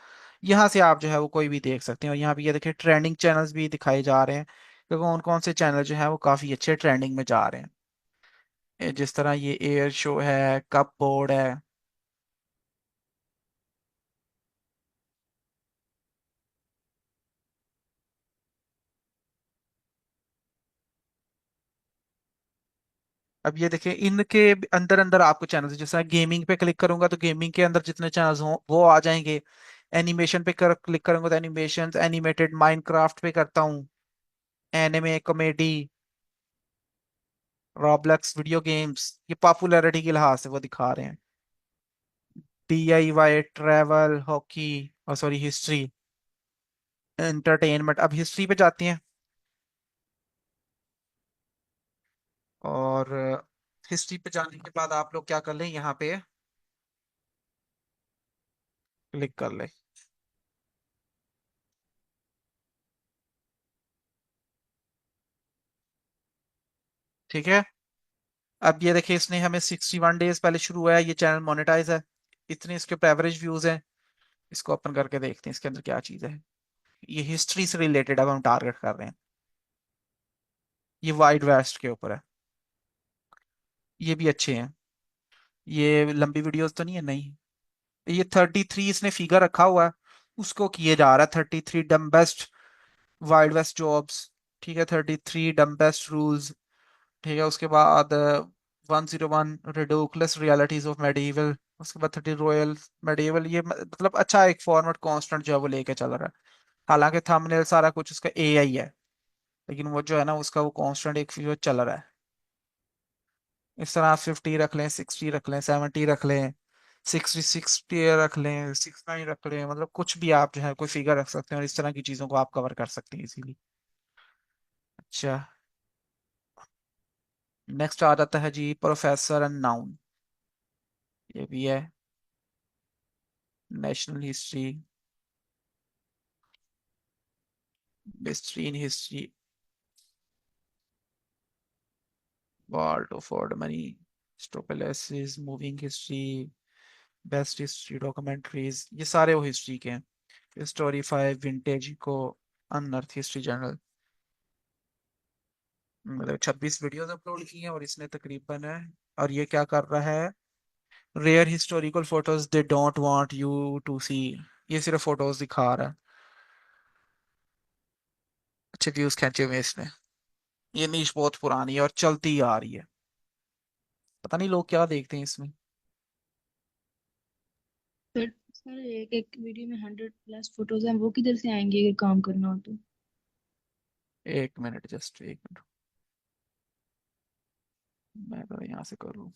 यहाँ से आप जो है वो कोई भी देख सकते हैं, और यहाँ पे ये देखिए ट्रेंडिंग चैनल्स भी दिखाए जा रहे हैं कि कौन कौन से चैनल जो है वो काफी अच्छे ट्रेंडिंग में जा रहे हैं। जिस तरह ये एयर शो है, कप बोर्ड है। अब ये देखिए इनके अंदर अंदर आपको चैनल्स, जैसा गेमिंग पे क्लिक करूंगा तो गेमिंग के अंदर जितने चैनल्स हों वो आ जाएंगे। एनिमेशन पे क्लिक करूंगा तो एनिमेशन, एनिमेटेड, माइनक्राफ्ट पे करता हूँ, anime, comedy, Roblox, video games, ये पॉपुलैरिटी के लिहाज से वो दिखा रहे हैं। DIY, ट्रैवल, हॉकी, और सॉरी हिस्ट्री, एंटरटेनमेंट। अब हिस्ट्री पे जाती हैं, और हिस्ट्री पे जाने के बाद आप लोग क्या कर लें, यहाँ पे क्लिक कर लें। ठीक है। अब ये देखिए इसने हमें 61 डेज पहले शुरू हुआ है, ये चैनल मोनेटाइज है, इतने इसके एवरेज व्यूज हैं। इसको ओपन करके देखते हैं इसके अंदर क्या चीज है। ये हिस्ट्री से रिलेटेड अब हम टारगेट कर रहे हैं, ये वाइड वेस्ट के ऊपर है। ये भी अच्छे हैं, ये लंबी वीडियोस तो नहीं है, नहीं। ये 33 इसने फिगर रखा हुआ है, उसको किए जा रहा है 33 डम बेस्ट वाइल्ड वेस्ट जॉब्स। ठीक है, 33 डम बेस्ट रूल्स। ठीक है, उसके बाद 101 रिडिकुलस रियलिटीज ऑफ मेडिवल। उसके बाद 30 रॉयल मेडिवल। ये मतलब अच्छा एक फॉर्मेट कांस्टेंट जो है वो लेके चल रहा है। हालांकि थंबनेल सारा कुछ उसका AI है, लेकिन वो जो है ना उसका वो कांस्टेंट एक जो चल रहा है। इस तरह आप 50 रख लें, 60 रख लें, 70 रख लें, 60 रख लें, 69 रख लें, मतलब कुछ भी आप जो है कोई फिगर रख सकते हैं, और इस तरह की चीजों को आप कवर कर सकते हैं इजीली। अच्छा, नेक्स्ट आ जाता है जी प्रोफेसर एंड नाउन। ये भी है, national history, history in history, world of ऑर्ड मनी, स्टोपेलेसिस, moving history, best history documentaries, ये सारे वो हिस्ट्री के हैं। स्टोरी 5, विंटेज को, अनअर्थ हिस्ट्री जर्नल। मतलब 26 वीडियोस अपलोड की हैं और इसने तकरीबन है। और ये क्या कर रहा है, rare historical photos they don't want you to see, ये सिर्फ फोटोज दिखा रहा है। अच्छे व्यूज खींचे हुए इसने। ये नीश बहुत पुरानी है और चलती आ रही है, पता नहीं लोग क्या देखते हैं इसमें। सर सर एक एक वीडियो में 100+ फोटोज हैं, वो किधर से आएंगे अगर काम करना हो तो? एक मिनट, जस्ट एक मिनट, मैं तो यहाँ से करूँ।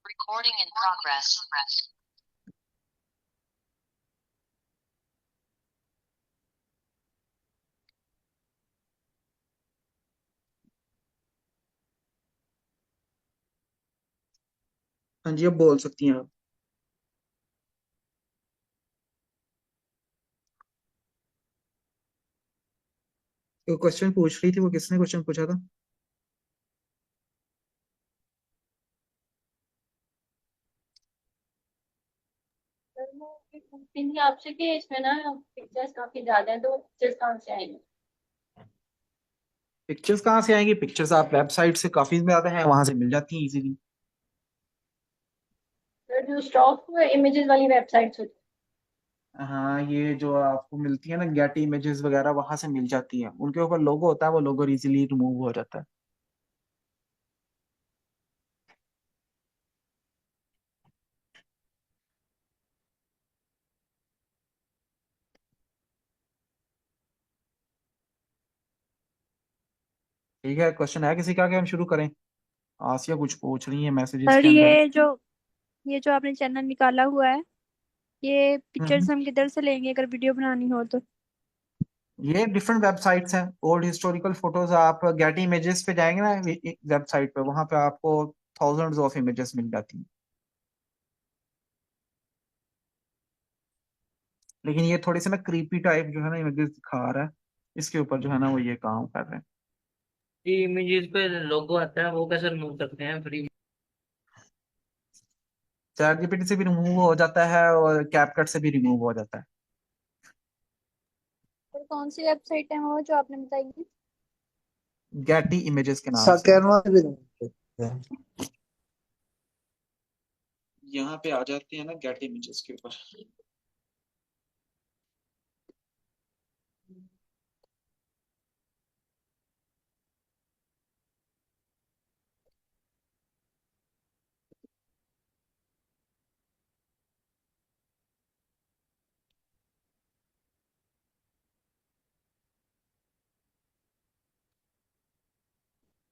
Recording in progress. हाँ जी, अब बोल सकती हैं आप। तो क्वेश्चन पूछ रही थी, वो किसने क्वेश्चन पूछा था? सर मैं ये पूछती थी आपसे कि इसमें ना पिक्चर्स काफी ज्यादा हैं, तो पिक्चर्स कहाँ से आएंगे? पिक्चर्स कहाँ से आएंगी? पिक्चर्स आप वेबसाइट से काफी ज्यादा है, वहां से मिल जाती हैं इजीली। सर जो स्टॉक इमेजेस वाली वेबसाइट्स होती हाँ, ये जो आपको मिलती है ना गेट इमेजेस वगैरह, वहां से मिल जाती है। उनके ऊपर लोगो होता है, वो लोगो इजीली रिमूव हो जाता है। ठीक है, क्वेश्चन है किसी का कि हम शुरू करें? आसिया कुछ पूछ रही है मैसेजेस सर के अंदर। ये जो आपने चैनल निकाला हुआ है, ये हम्म। पिक्चर्स हम किधर से लेंगे अगर वीडियो बनानी हो तो? ये डिफरेंट वेबसाइट्स हैं। ओल्ड हिस्टोरिकल फोटोज आप गेट इमेजेस पे जाएंगे ना वेबसाइट पे, वहां पे आपको थाउजेंड्स ऑफ इमेजेस मिल जाती हैं। लेकिन ये थोड़ी सी ना क्रीपी टाइप जो है ना इमेजेस दिखा रहा है, इसके ऊपर जो है ना वो ये काम कर रहे हैं। जी इमेजेस पे लोगो आता है, वो कैसे रिमूव करते हैं फ्री? चैट जीपीटी से भी रिमूव हो जाता है और कैपकट से भी रिमूव हो जाता है। सर कौन सी वेबसाइट है वो जो आपने बताई थी? गेटी इमेजेस के नाम से। कैनवा भी remove करते हैं। यहाँ पे आ जाते हैं ना गेट इमेजेस के ऊपर।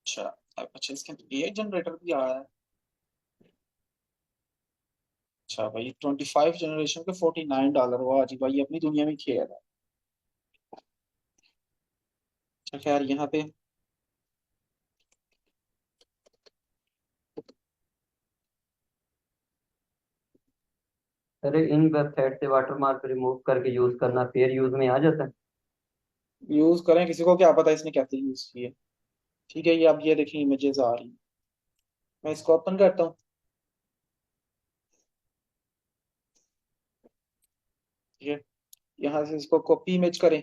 अच्छा, अच्छा इसके अंदर ए जनरेटर भी आ रहा है। अच्छा भाई, 25 जनरेशन के $49। वाह जी भाई, अपनी दुनिया में खेल है। अच्छा खैर, यहाँ पे अरे इन वेबसाइट से वाटरमार्क रिमूव करके यूज करना फेयर यूज में आ जाता है? यूज करें, किसी को क्या पता इसने कैसे यूज किए। ठीक है, ये अब ये देखिए इमेजेस आ रही हैं। मैं इसको ओपन करता हूँ। ठीक है, यहाँ से इसको कॉपी इमेज करें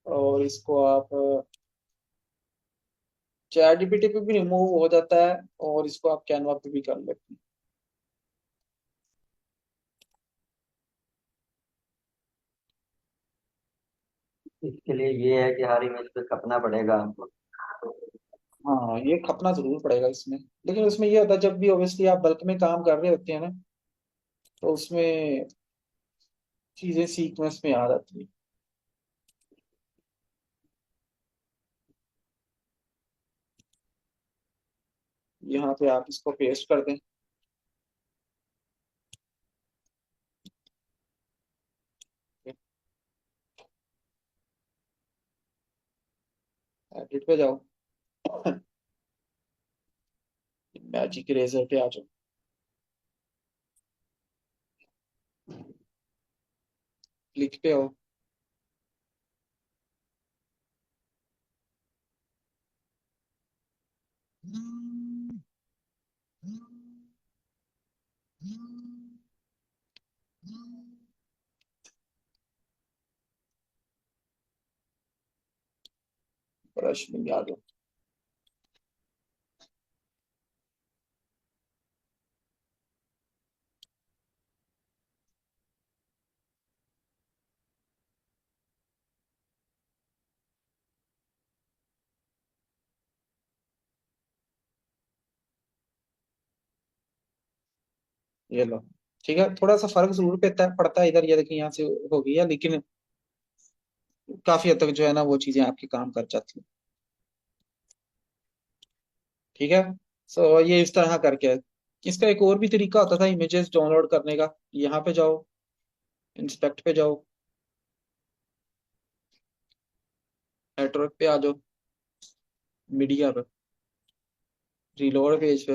और इसको आप चैट जीपीटी पे भी रिमूव हो जाता है और इसको आप कैनवा पे भी कर लेते हैं। इसके लिए ये है कि हर इमेज पे खपना पड़ेगा आपको। हाँ, ये खपना जरूर पड़ेगा इसमें। लेकिन उसमें ये होता है, जब भी ऑब्वियसली आप बल्क में काम कर रहे होते हैं ना, तो उसमें चीजें सीक्वेंस में आ जाती है। यहाँ पे आप इसको पेस्ट कर दें। एडिट पे जाओ, मैजिक इरेजर पे आ जाओ, क्लिक पे आओ, ब्रश में आ जाओ। ये लो, ठीक है, थोड़ा सा फर्क जरूर पड़ता है इधर, ये देखिए यहाँ से हो गया, लेकिन काफी हद तक जो है ना वो चीजें आपके काम कर जाती हैं। ठीक है, सो ये इस तरह करके है। इसका एक और भी तरीका होता था इमेजेस डाउनलोड करने का। यहाँ पे जाओ, इंस्पेक्ट पे जाओ, नेटवर्क पे आ जाओ, मीडिया पे, रीलोड पेज पे,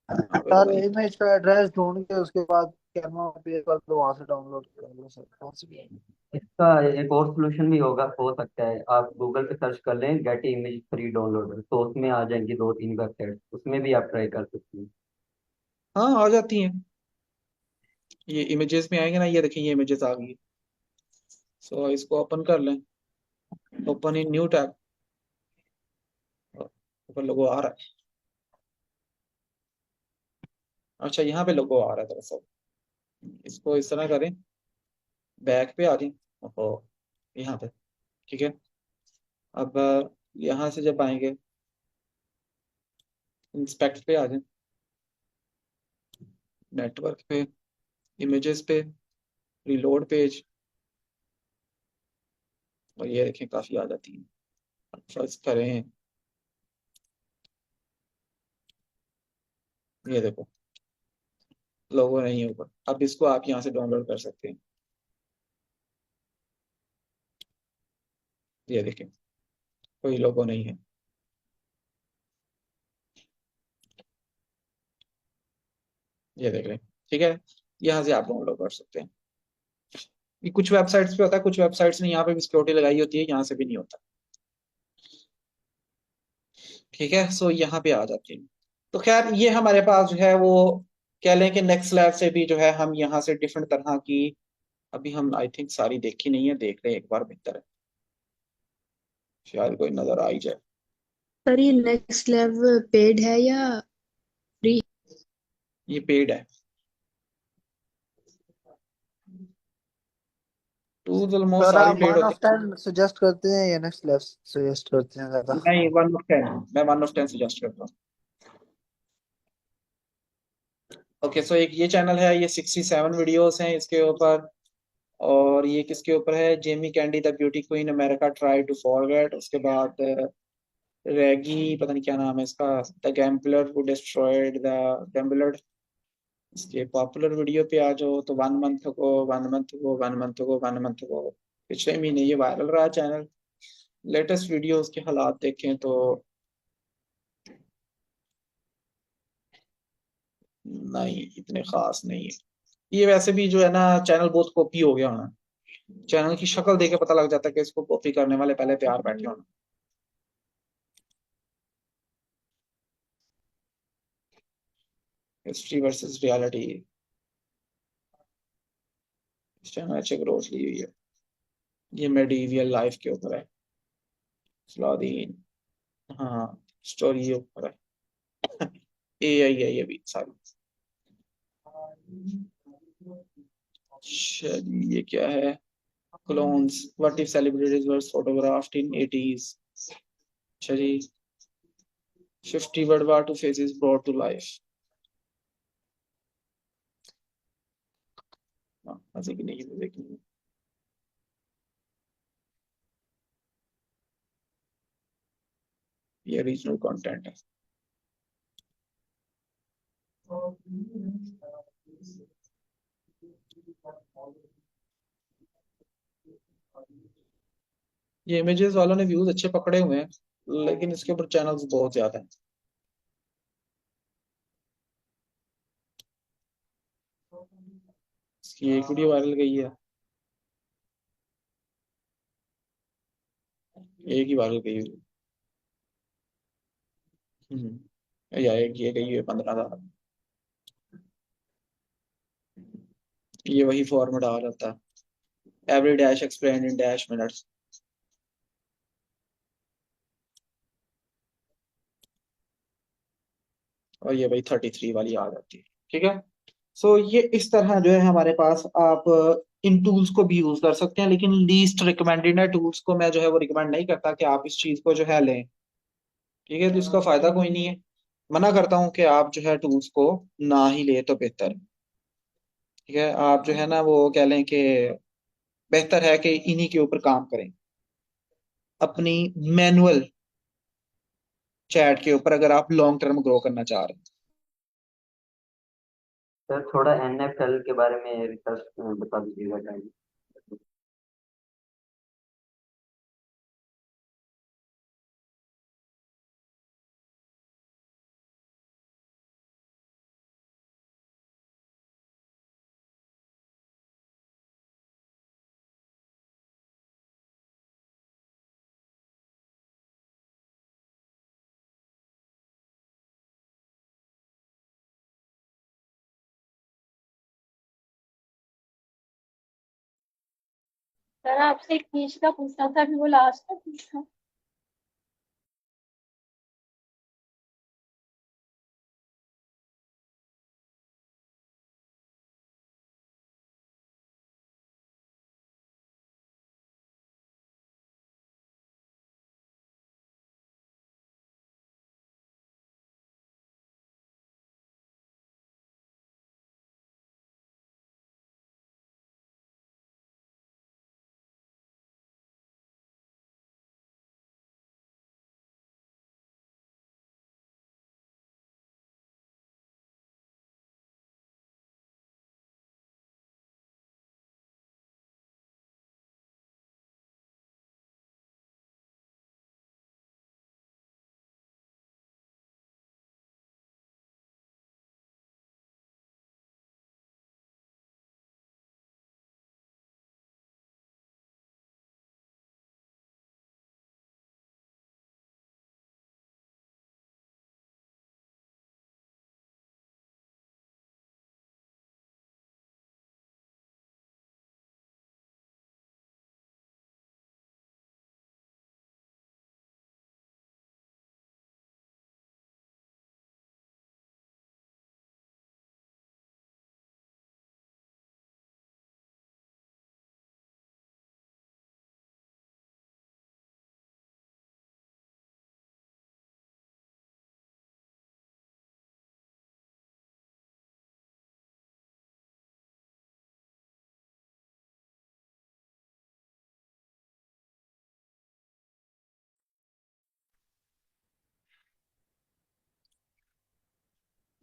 यहाँ पे सर लगाई। इमेज का एड्रेस ढूंढ के उसके बाद कैनवा पे कर दो, वहां से डाउनलोड कर लो सर, पॉसिबल है। इसका एक और सोल्यूशन भी होगा, हो सकता है आप गूगल पे सर्च कर लें गेट इमेज फ्री डाउनलोडर, तो उसमें आ जाएंगी 2-3 वेबसाइट, उसमें भी आप ट्राई कर सकते हैं। हाँ आ जाती हैं, ये इमेजेस में आएंगे ना, ये देखिए ये इमेजेस आ गई। सो इसको ओपन कर लें, ओपन इन न्यू टैब, ऊपर लोगो आ रहा है। अच्छा यहाँ पे लोगो आ रहा है दरअसल, इसको इस तरह करें, बैक पे आ जाए, ओहो यहाँ पे, ठीक है। अब यहाँ से जब आएंगे, इंस्पेक्ट पे आ जाए, नेटवर्क पे, इमेजेस पे, रीलोड पेज, और ये देखें काफी आ जाती है। फर्स्ट करें, ये देखो लोगो नहीं है ऊपर, अब इसको आप यहाँ से डाउनलोड कर सकते हैं। ये देखें कोई लोगो नहीं है, ये देख लें, ठीक है। यहाँ से आप डाउनलोड कर सकते हैं। ये कुछ वेबसाइट्स पे होता है, कुछ वेबसाइट्स ने यहाँ पे भी सिक्योरिटी लगाई होती है, यहाँ से भी नहीं होता। ठीक है, सो यहाँ पे आ जाते हैं। तो खैर ये हमारे पास जो है वो कह लें कि नेक्स्ट लैब से भी जो है हम यहाँ से डिफरेंट तरह की, अभी हम आई थिंक सारी देखी नहीं है, देख रहे हैं एक बार, बेहतर है, शायद कोई नजर आ ही जाए। सर ये नेक्स्ट लेवल पेड है या फ्री? ये पेड है, टूल्स ऑलमोस्ट सर सारी आप पेड वन होती ऑफ 10 सजेस्ट करते हैं या नेक्स्ट लेवल सजेस्ट करते हैं ज्यादा? है। नहीं 1 ऑफ 10, मैं 1 ऑफ 10 सजेस्ट करता हूँ। ओके, सो एक ये चैनल है, ये 67 वीडियोस हैं इसके ऊपर। और ये किसके ऊपर है, Jamie Candy the beauty queen America try to forget, उसके बाद रेगी, पता नहीं क्या नाम है इसका, the gambler who destroyed the gambler. इसके पॉपुलर वीडियो पे आ जाओ तो 1 मंथ को, 1 मंथ को, 1 मंथ को, 1 मंथ को, पिछले महीने ये वायरल रहा चैनल। लेटेस्ट वीडियो उसके हालात देखें तो नहीं इतने खास नहीं है। ये वैसे भी जो है ना चैनल बहुत कॉपी हो गया होना, चैनल की शक्ल देख के पता लग जाता है कि इसको कॉपी करने वाले पहले तैयार बैठे होना। हिस्ट्री वर्सेस रियलिटी, इस चैनल अच्छे ग्रोथ ली हुई है। ये मेडिवियल लाइफ के ऊपर है, सलादीन, हाँ स्टोरी के ऊपर है। एआई है ये भी सारी। चलिए ये क्या है, clones, what if celebrities were photographed in 80s। चलिए 50 world war two faces brought to life. मजे की नहीं, मजे की नहीं, ये रीजनल कंटेंट है। ये इमेजेस वालों ने व्यूज अच्छे पकड़े हुए हैं, लेकिन इसके ऊपर चैनल्स बहुत ज्यादा हैं। इसकी एक वीडियो वायरल गई है, एक ही वायरल गई हुई। या एक ये गई है 15,000। ये वही फॉर्मेट आ रहा था, every dash explain in dash minutes. और ये भाई 33 वाली आ जाती है। ठीक है। सो ये इस तरह जो है हमारे पास आप इन टूल्स को भी यूज कर सकते हैं, लेकिन लीस्ट रिकमेंडेड है टूल्स को मैं जो है वो रिकमेंड नहीं करता कि आप इस चीज को जो है लें। ठीक है, तो इसका फायदा कोई नहीं है। मना करता हूं कि आप जो है टूल्स को ना ही ले तो बेहतर है। ठीक है, आप जो है ना वो कह लें कि बेहतर है कि इन्हीं के ऊपर काम करें, अपनी मैनुअल चैट के ऊपर, अगर आप लॉन्ग टर्म ग्रो करना चाह रहे हैं। सर थोड़ा NFL के बारे में रिसर्च बता दीजिएगा टाइम। सर आपसे एक चीज का पूछना था, अभी वो लास्ट में पूछना।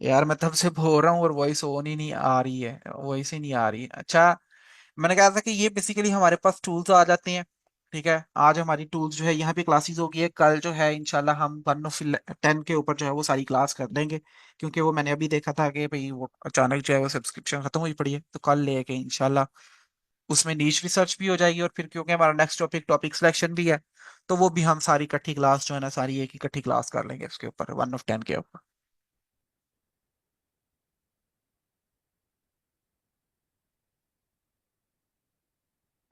यार मैं तब से बोल रहा हूँ और वॉइस ऑन ही नहीं आ रही है, वॉइस ही नहीं आ रही। अच्छा, मैंने कहा था कि ये बेसिकली हमारे पास टूल्स आ जाते हैं। ठीक है, आज हमारी टूल्स जो है यहाँ पे क्लासेस होगी है, कल जो है इंशाल्लाह हम 1 of 10 के ऊपर जो है वो सारी क्लास कर देंगे, क्योंकि वो मैंने अभी देखा था कि भाई वो अचानक जो है वो सब्सक्रिप्शन खत्म हुई पड़ी है, तो कल लेके इंशाल्लाह उसमें नीश रिसर्च भी हो जाएगी, और फिर क्योंकि हमारा नेक्स्ट टॉपिक टॉपिक सिलेक्शन भी है, तो वो भी हम सारी इकट्ठी क्लास जो है ना सारी एक इकट्ठी क्लास कर लेंगे उसके ऊपर 1 of 10 के ऊपर।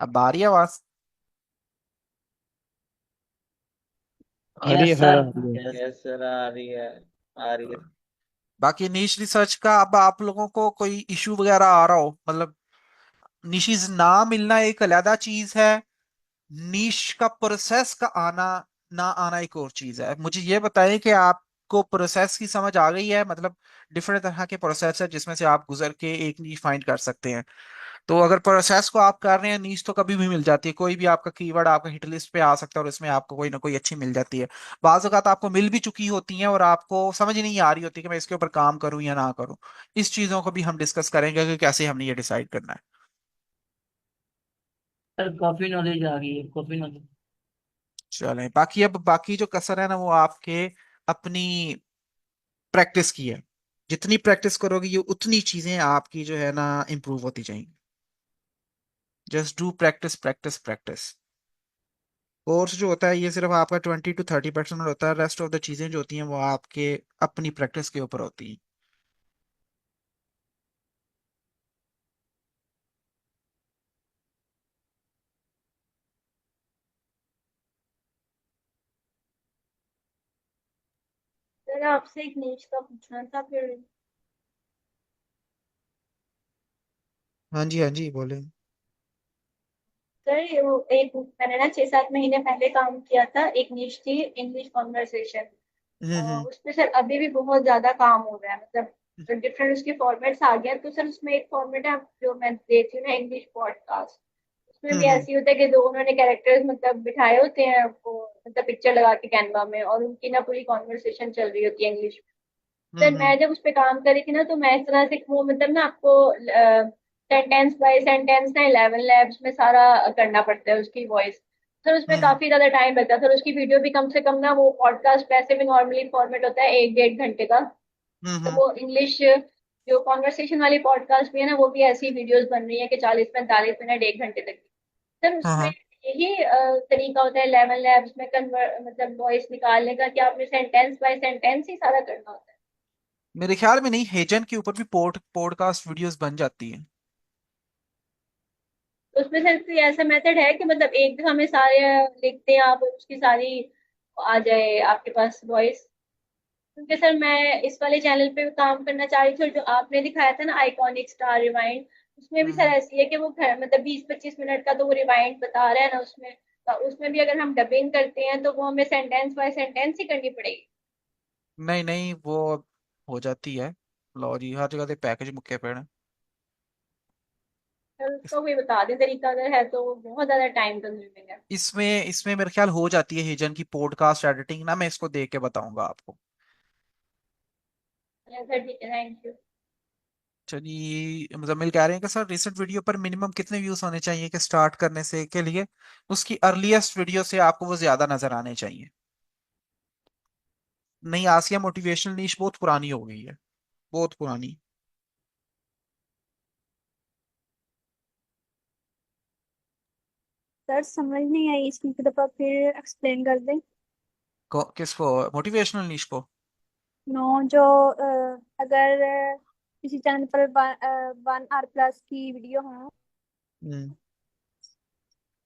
अब आ रही है आवाज? यस सर, यस सर, आ रही है, आ रही है। बाकी नीश रिसर्च का अब आप लोगों को कोई इशू वगैरह आ रहा हो, मतलब निशीज ना मिलना एक अलग चीज है, नीश का प्रोसेस का आना ना आना एक और चीज है। मुझे ये बताएं कि आपको प्रोसेस की समझ आ गई है, मतलब डिफरेंट तरह के प्रोसेस है जिसमें से आप गुजर के एक नीश फाइंड कर सकते हैं। तो अगर प्रोसेस को आप कर रहे हैं, नीश तो कभी भी मिल जाती है, कोई भी आपका कीवर्ड आपका हिट लिस्ट पे आ सकता है और इसमें आपको कोई ना कोई अच्छी मिल जाती है। बाज़ औक़ात आपको मिल भी चुकी होती हैं और आपको समझ नहीं आ रही होती कि मैं इसके ऊपर काम करूं या ना करूं। इस चीजों को भी हम डिस्कस करेंगे कि कैसे हमने ये डिसाइड करना है। सर कॉफी नॉलेज आ गई है, कॉफी नॉलेज। चलें, बाकी अब बाकी जो कसर है ना वो आपके अपनी प्रैक्टिस की है। जितनी प्रैक्टिस करोगे ये उतनी चीजें आपकी जो है ना इम्प्रूव होती जाएंगी। Just do practice practice practice. Course जो होता है ये सिर्फ आपका 20 to 30% होता है, रेस्ट ऑफ द चीजें जो होती हैं वो आपके अपनी प्रैक्टिस के ऊपर होती हैं। सर आपसे एक नीच का पूछना था फिर। हाँ जी, हाँ जी, बोले। सर वो एक मैंने ना 6-7 महीने पहले काम किया था, एक नीच थी इंग्लिश कॉन्वर्सेशन। हम्म। उसमें सर अभी भी बहुत ज्यादा काम हो रहा है, मतलब डिफरेंट उसके फॉर्मेट्स आ गए हैं। तो सर उसमें एक फॉर्मेट है जो मैं देखती हूँ ना, इंग्लिश पॉडकास्ट। उसमें भी हम्म। ऐसी होता है कि दो उन्होंने कैरेक्टर्स मतलब बिठाए होते हैं वो, मतलब पिक्चर लगा के कैनवा में, और उनकी ना पूरी कॉन्वर्सेशन चल रही होती है इंग्लिश। सर हम्म। मैं जब उस पे काम करी थी ना, तो मैं इस तरह से वो मतलब ना आपको सेंटेंस बाय सेंटेंस ना 11 लैब्स में सारा करना पड़ता है उसकी वॉइस। सर उसमें हम्म। काफी ज्यादा टाइम लगता है। सर उसकी वीडियो भी कम से कम ना, वो पॉडकास्ट वैसे भी नॉर्मली फॉर्मेट होता है 1-1.5 घंटे का। तो हम्म। वो इंग्लिश जो कॉन्वर्सेशन वाली पॉडकास्ट भी है ना, वो भी ऐसी वीडियोस बन रही है कि 40-45 मिनट 1 घंटे तक की। सर हाँ उसमें हाँ। यही तरीका होता है 11 लैब्स में कन्वर्ट मतलब वॉइस निकालने का, कि आपने सेंटेंस बाय सेंटेंस ही सारा करना होता है। मेरे ख्याल में नहीं, हेजन के ऊपर भी पॉडकास्ट वीडियोस बन जाती है। तो उसमें सर कोई ऐसा मेथड है कि मतलब एक दफा में सारे लिखते हैं आप और उसकी सारी आ जाए आपके पास वॉइस? क्योंकि सर मैं इस वाले चैनल पे काम करना चाह रही थी, और जो आपने दिखाया था ना आइकॉनिक स्टार रिवाइंड, उसमें भी सर हम्म। ऐसी है कि वो मतलब 20-25 मिनट का तो वो रिवाइंड बता रहा है ना उसमें। तो उसमें भी अगर हम डबिंग करते हैं तो वो हमें सेंटेंस बाय सेंटेंस ही करनी पड़ेगी? नहीं नहीं, वो हो जाती है। लो जी, हर जगह से पैकेज मुक्के पेड़ हैं। सर इस- उसका कोई बता दें तरीका, अगर है तो बहुत ज्यादा टाइम कंज्यूमिंग है। इसमें इसमें मेरे ख्याल हो जाती है हेजन की पॉडकास्ट एडिटिंग ना, मैं इसको देख के बताऊंगा आपको। सर ठीक है, थैंक यू। चलिए, मुजम्मिल कह रहे हैं कि सर रिसेंट वीडियो पर मिनिमम कितने व्यूज होने चाहिए कि स्टार्ट करने से के लिए उसकी अर्लीस्ट वीडियो से आपको वो ज्यादा नजर आने चाहिए। नहीं, आसिया मोटिवेशनल नीश बहुत पुरानी हो गई है, बहुत पुरानी। सर समझ नहीं आई, इसकी एक दफा फिर एक्सप्लेन कर दें। किसको? मोटिवेशनल नीश को? नो, जो अगर किसी चैनल पर 1 आवर प्लस की वीडियो हो, हम्म।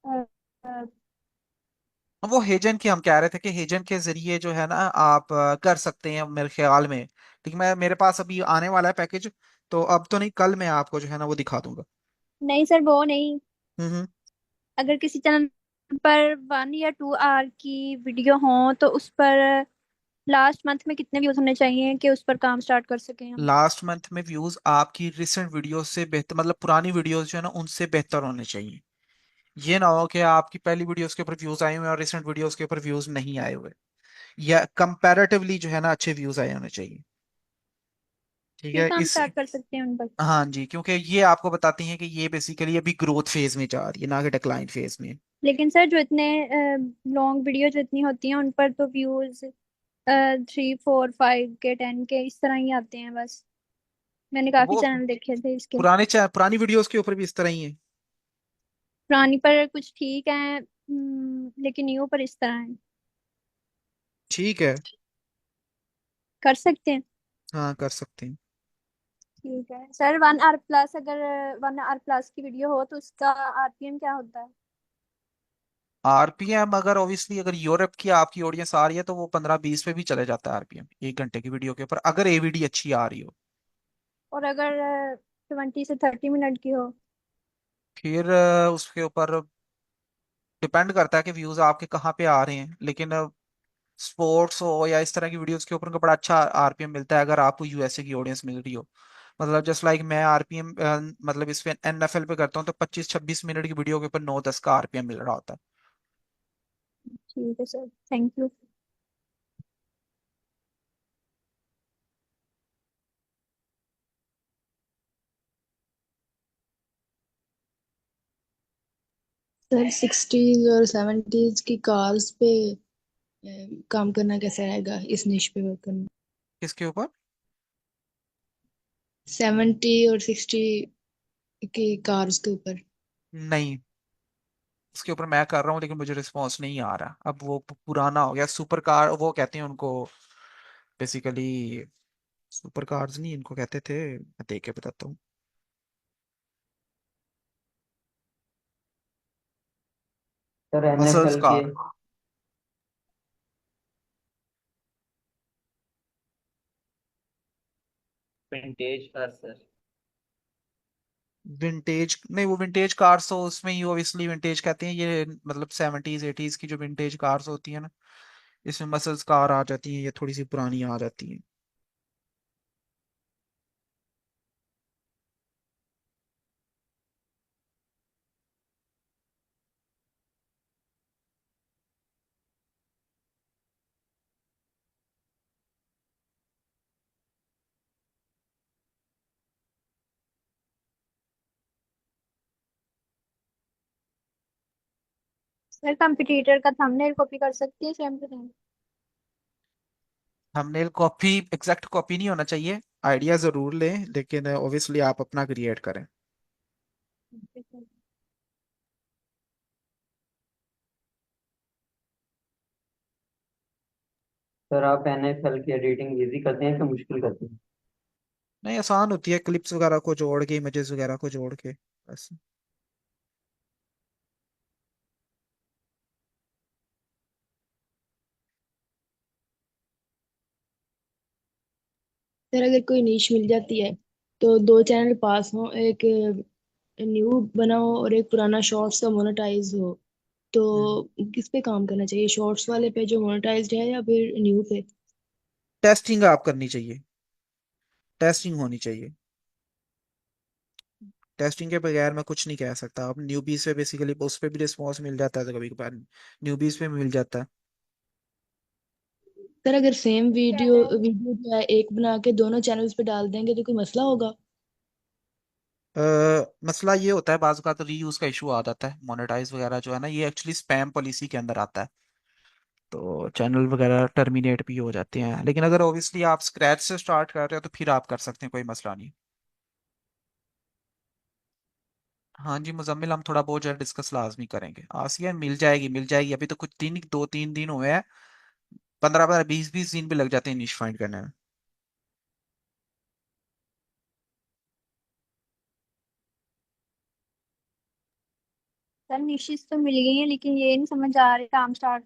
अ, अ, वो हेजन की हम कह रहे थे कि हेजन के जरिए जो है ना आप कर सकते हैं मेरे ख्याल में। ठीक, मैं मेरे पास अभी आने वाला है पैकेज, तो अब तो नहीं, कल मैं आपको जो है ना वो दिखा दूंगा। नहीं सर वो नहीं। हम्म। अगर किसी चैनल पर 1 या 2 आवर की वीडियो हो तो उस पर लास्ट मंथ में कितने व्यूज होने चाहिए कि उस पर काम स्टार्ट कर सकें हम? लास्ट मंथ में व्यूज आपकी रिसेंट वीडियो से बेहतर, मतलब पुरानी वीडियोस जो है ना उनसे बेहतर होने चाहिए। ये ना हो कि आपकी पहली वीडियोस के ऊपर व्यूज आए हुए हैं और रिसेंट वीडियोस के ऊपर व्यूज नहीं आए हुए, या कंपैरेटिवली जो है ना अच्छे व्यूज आए होने चाहिए। ठीक फिर है काम इस। स्टार्ट कर सकते हैं उन पर। हाँ जी, क्योंकि ये आपको बताती हैं कि ये बेसिकली अभी ग्रोथ फेज में जा रही है, ना कि डिक्लाइन फेज में। लेकिन सर जो इतने लॉन्ग वीडियो जो इतनी होती हैं उन पर तो व्यूज 3, 4, 5 के 10 के इस तरह ही आते हैं बस। मैंने काफी वो चैनल देखे थे इसके। पुरानी वीडियोस के ऊपर भी इस तरह ही है। पुरानी पर कुछ ठीक है, लेकिन न्यू पर इस तरह है। ठीक है। कर सकते हैं। हाँ, कर सकते हैं। ठीक है सर, 1 आवर प्लस, अगर 1 आवर प्लस की वीडियो हो तो उसका आरपीएम क्या होता है? आरपीएम अगर ऑब्वियसली अगर यूरोप की आपकी ऑडियंस आ रही है तो वो 15-20 पे भी चले जाता है आरपीएम 1 घंटे की वीडियो के ऊपर, अगर एवीडी अच्छी आ रही हो। और अगर 20 से 30 मिनट की हो? फिर उसके ऊपर डिपेंड करता है कि व्यूज आपके कहाँ पे आ रहे हैं, लेकिन स्पोर्ट्स हो या इस तरह की वीडियोस के ऊपर उनका बड़ा अच्छा आरपीएम मिलता है अगर आपको यूएसए की ऑडियंस मिल रही हो। मतलब जस्ट लाइक मैं आरपीएम मतलब इस पे एनएफएल पे करता हूँ तो 25-26 मिनट की वीडियो के ऊपर 9-10 का आरपीएम मिल रहा होता है। ठीक है sir, thank you. Sir 60s और 70s की कार्स पे काम करना कैसा रहेगा, इस निश पे वर्क करना? किसके ऊपर? 70 और 60 की कार्स के ऊपर। नहीं, उसके ऊपर मैं कर रहा हूँ लेकिन मुझे रिस्पॉन्स नहीं आ रहा। अब वो पुराना हो गया। सुपर कार वो कहते हैं उनको बेसिकली। सुपर कार्स नहीं इनको कहते थे, मैं देख के बताता हूँ। सर मसल्स एनएफएल के car. Vintage car sir. Vintage नहीं, वो विंटेज कार्स तो उसमें ही ऑब्वियसली विंटेज कहते हैं। ये मतलब 70s 80s की जो विंटेज कार्स होती है ना, इसमें मसल्स कार आ जाती हैं, ये थोड़ी सी पुरानी आ जाती हैं। सर कंपटीटर का थंबनेल कॉपी कर सकती है same to same? Thumbnail copy exact copy नहीं होना चाहिए, आइडिया जरूर लें लेकिन ऑब्वियसली आप अपना क्रिएट करें। सर आप एनएफएल की एडिटिंग इजी करते हैं कि मुश्किल करते हैं? नहीं, आसान होती है, क्लिप्स वगैरह को जोड़ के, इमेजेस वगैरह को जोड़ के, बस। सर अगर कोई नीश मिल जाती है तो दो चैनल पास हो, एक न्यू बना हो और एक पुराना शॉर्ट्स का मोनेटाइज हो, तो किस पे काम करना चाहिए, शॉर्ट्स वाले पे जो मोनेटाइज्ड है या फिर न्यू पे? टेस्टिंग आप करनी चाहिए, टेस्टिंग होनी चाहिए। टेस्टिंग के बगैर मैं कुछ नहीं कह सकता। अब न्यूबीज पे बेसिकली उस पे भी रिस्पॉन्स मिल जाता है तो कभी कभार न्यूबीज पे मिल जाता है। सर अगर सेम वीडियो वीडियो जो है एक बना के दोनों चैनल्स पे डाल देंगे तो कोई मसला होगा? मसला ये होता है बाज़ का, तो रीयूज का इशू आ जाता है। मोनेटाइज वगैरह जो है ना, ये एक्चुअली स्पैम पॉलिसी के अंदर आता है, तो चैनल वगैरह टर्मिनेट भी हो जाते हैं। लेकिन अगर ऑब्वियसली आप स्क्रैच से स्टार्ट कर रहे हो तो फिर आप कर सकते हैं, कोई मसला नहीं। हाँ जी मुजम्मिल, हम थोड़ा बहुत जो है डिस्कस लाजमी करेंगे। आसिया मिल जाएगी, मिल जाएगी। अभी तो कुछ दिन, 2-3 दिन हुए हैं, 15-15 20-20 दिन भी लग जाते हैं निश फाइंड करने में। सर निशिस तो मिल गई है, लेकिन ये नहीं समझ आ रही काम स्टार्ट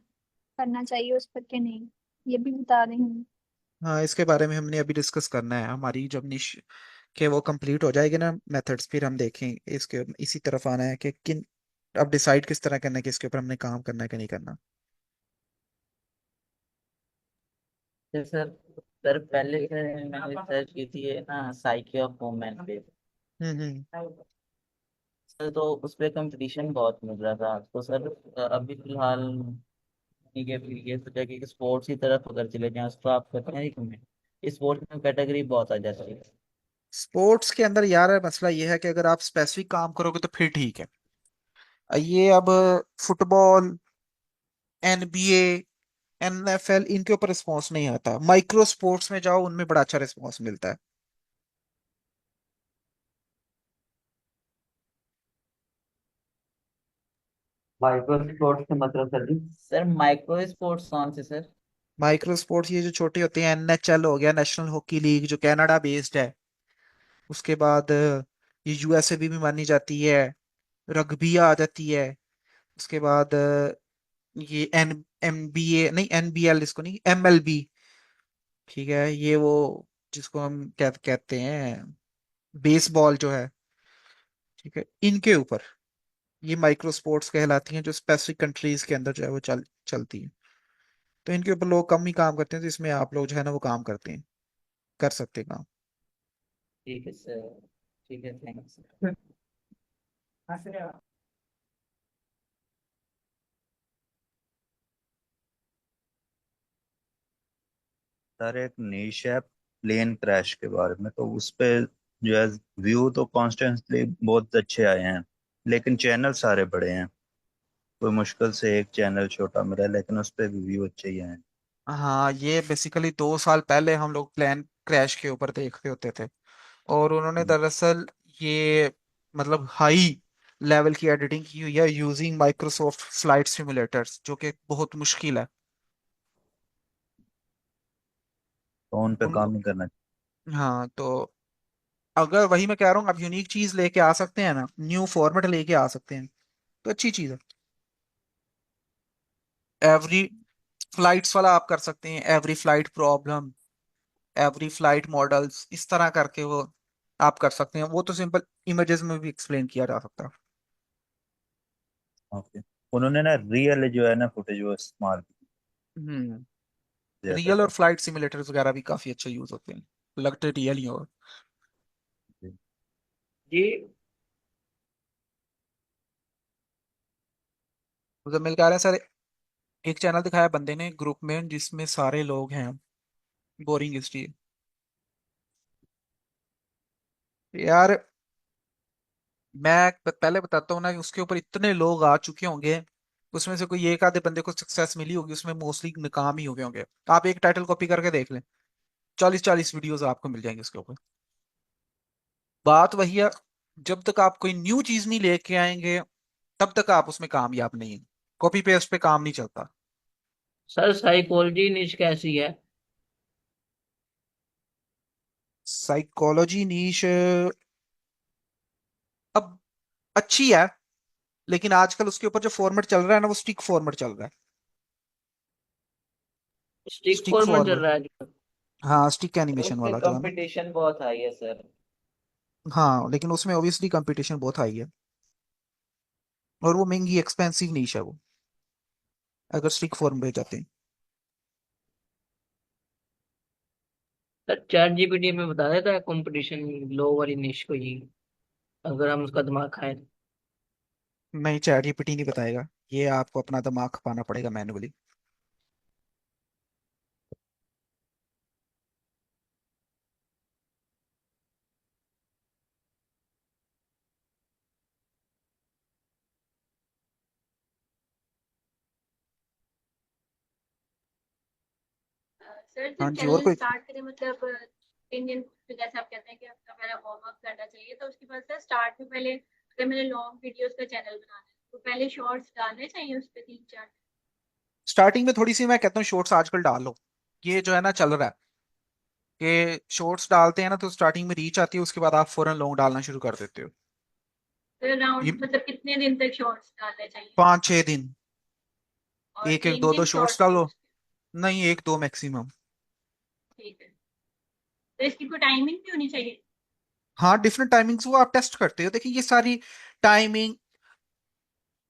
करना चाहिए उस पर कि नहीं, ये भी बता दें हमें। हाँ, इसके बारे में हमने अभी डिस्कस करना है। हमारी जब निश के वो कंप्लीट हो जाएगी ना मेथड्स, फिर हम देखें इसके इसी तरफ आना है कि किन, अब डिसाइड किस तरह करना है कि इसके ऊपर हमने काम करना है कि नहीं करना। तो सर पहले से मैंने सर्च की थी ये ना साइकी ऑफ वुमेन पे। हम्म। सर तो उस पे कंपटीशन बहुत मिल रहा था तो सर अभी फिलहाल ठीक है, फिर ये सोचा कि स्पोर्ट्स की तरफ अगर चले जाएं, उसको आप करते हैं रिकमेंड। स्पोर्ट्स में कैटेगरी बहुत आ जाती है। स्पोर्ट्स के अंदर यार मसला ये है कि अगर आप स्पेसिफिक काम करोगे तो फिर ठीक है। ये अब फुटबॉल, एनबीए, एनएफएल, इनके ऊपर रिस्पॉन्स नहीं आता। माइक्रो स्पोर्ट्स में जाओ, उनमें बड़ा अच्छा रिस्पॉन्स मिलता है। माइक्रो स्पोर्ट्स से मतलब सर जी? सर माइक्रो स्पोर्ट्स कौन से सर? माइक्रो स्पोर्ट्स ये जो छोटे होते हैं, एनएचएल हो गया, नेशनल हॉकी लीग, जो कनाडा बेस्ड है। उसके बाद ये यूएसए भी मानी जाती है। रग्बी आ जाती है। उसके बाद ये एनबीए नहीं, एनबीएल इसको नहीं, एमएलबी। ठीक है, ये वो जिसको हम क्या कहते हैं, बेसबॉल जो है। ठीक है, इनके ऊपर ये माइक्रो स्पोर्ट्स कहलाती हैं, जो स्पेसिफिक कंट्रीज के अंदर जो है वो चलती है। तो इनके ऊपर लोग कम ही काम करते हैं, तो इसमें आप लोग जो है ना वो काम करते हैं, कर सकते हैं काम। ठीक है सर। ठीक है, थैंक्स। सर एक नीश है प्लेन क्रैश के बारे में, तो उस पे जो है व्यू तो कॉन्स्टेंटली बहुत अच्छे आए हैं, लेकिन चैनल सारे बड़े हैं। कोई मुश्किल से एक चैनल छोटा मिला है, लेकिन उस पर भी व्यू अच्छे ही आए हैं। हाँ, ये बेसिकली 2 साल पहले हम लोग प्लान क्रैश के ऊपर देख रहे होते थे, और उन्होंने हम्म, दरअसल ये मतलब हाई लेवल की एडिटिंग की हुई है यूजिंग माइक्रोसॉफ्ट फ्लाइट सिमुलेटर्स, जो कि बहुत मुश्किल है तो उन पे उन। काम ही करना हाँ, तो अगर वही मैं कह रहा हूँ, आप यूनिक चीज लेके आ सकते हैं ना, न्यू फॉर्मेट लेके आ सकते हैं, तो अच्छी चीज है। एवरी फ्लाइट्स वाला आप कर सकते हैं, every flight problem, every flight models, इस तरह करके वो आप कर सकते हैं। वो तो सिंपल इमेजेस में भी एक्सप्लेन किया जा सकता है। चाहिए। ओके। उन्होंने ना रियल जो है ना फुटेज वो इस्तेमाल की हम्म। रियल और ज्यादातर। फ्लाइट सिमुलेटर्स वगैरह भी काफी अच्छे यूज होते हैं, लगते रियल ही हो। जी। मुझे मिल कह रहे हैं सर, एक चैनल दिखाया बंदे ने ग्रुप में जिसमें सारे लोग हैं, बोरिंग हिस्ट्री। यार, मैं पहले बताता हूँ ना कि उसके ऊपर इतने लोग आ चुके होंगे, उसमें से कोई एक आधे बंदे को सक्सेस मिली होगी, उसमें मोस्टली नाकाम ही हो गए होंगे। आप एक टाइटल कॉपी करके देख लें, 40-40 वीडियोस आपको मिल जाएंगे उसके ऊपर। बात वही है, जब तक आप कोई न्यू चीज नहीं लेके आएंगे, तब तक आप उसमें कामयाब नहीं है। कॉपी पेस्ट पे काम नहीं चलता। सर साइकोलॉजी निश कैसी है? साइकोलॉजी नीश अब अच्छी है, लेकिन आजकल उसके ऊपर जो फॉर्मेट चल रहा है ना, वो स्टिक फॉर्मेट चल रहा है। स्टिक स्टिक फॉर्मेट चल फॉर्मेट, रहा है आजकल? हाँ, स्टिक और एनिमेशन उसमें वाला जो है ना। कंपटीशन बहुत हाई है सर। हाँ, लेकिन उसमें ऑब्वियसली कंपटीशन बहुत हाई है, और वो महंगी एक्सपेंसिव नीश है वो, अगर स्टिक फॉर्म पे जाते हैं। सर चैट जीपीटी में बता देता है कंपटीशन लो वाली निश को ही, अगर हम उसका दिमाग खाएं तो। नहीं, चैट जीपीटी नहीं बताएगा, ये आपको अपना दिमाग खपाना पड़ेगा मैन्युअली। सर हाँ जब जी, और चैनल कोई। स्टार्ट करें मतलब इंडियन, जैसे आप कहते हैं कि आपका पहले वार्म अप करना चाहिए, तो उसके बाद सर स्टार्ट में पहले अगर मैंने लॉन्ग वीडियोस का चैनल बनाना है तो पहले शॉर्ट्स डालने चाहिए उस पर 3-4? स्टार्टिंग में थोड़ी सी मैं कहता हूँ शॉर्ट्स आजकल डालो, ये जो है ना चल रहा है कि शॉर्ट्स डालते हैं ना तो स्टार्टिंग में रीच आती है, उसके बाद आप फौरन लॉन्ग डालना शुरू कर देते हो। तो ये अराउंड मतलब कितने दिन तक शॉर्ट्स डालने चाहिए? 5-6 दिन, और एक एक तीन दो दो दिन शॉर्ट्स शॉर्ट्स के डालो। उसके? नहीं, एक दो मैक्सिमम। ठीक है। तो इसकी कोई टाइमिंग भी होनी चाहिए? हाँ, डिफरेंट टाइमिंग्स वो आप टेस्ट करते हो। देखिए, ये सारी टाइमिंग,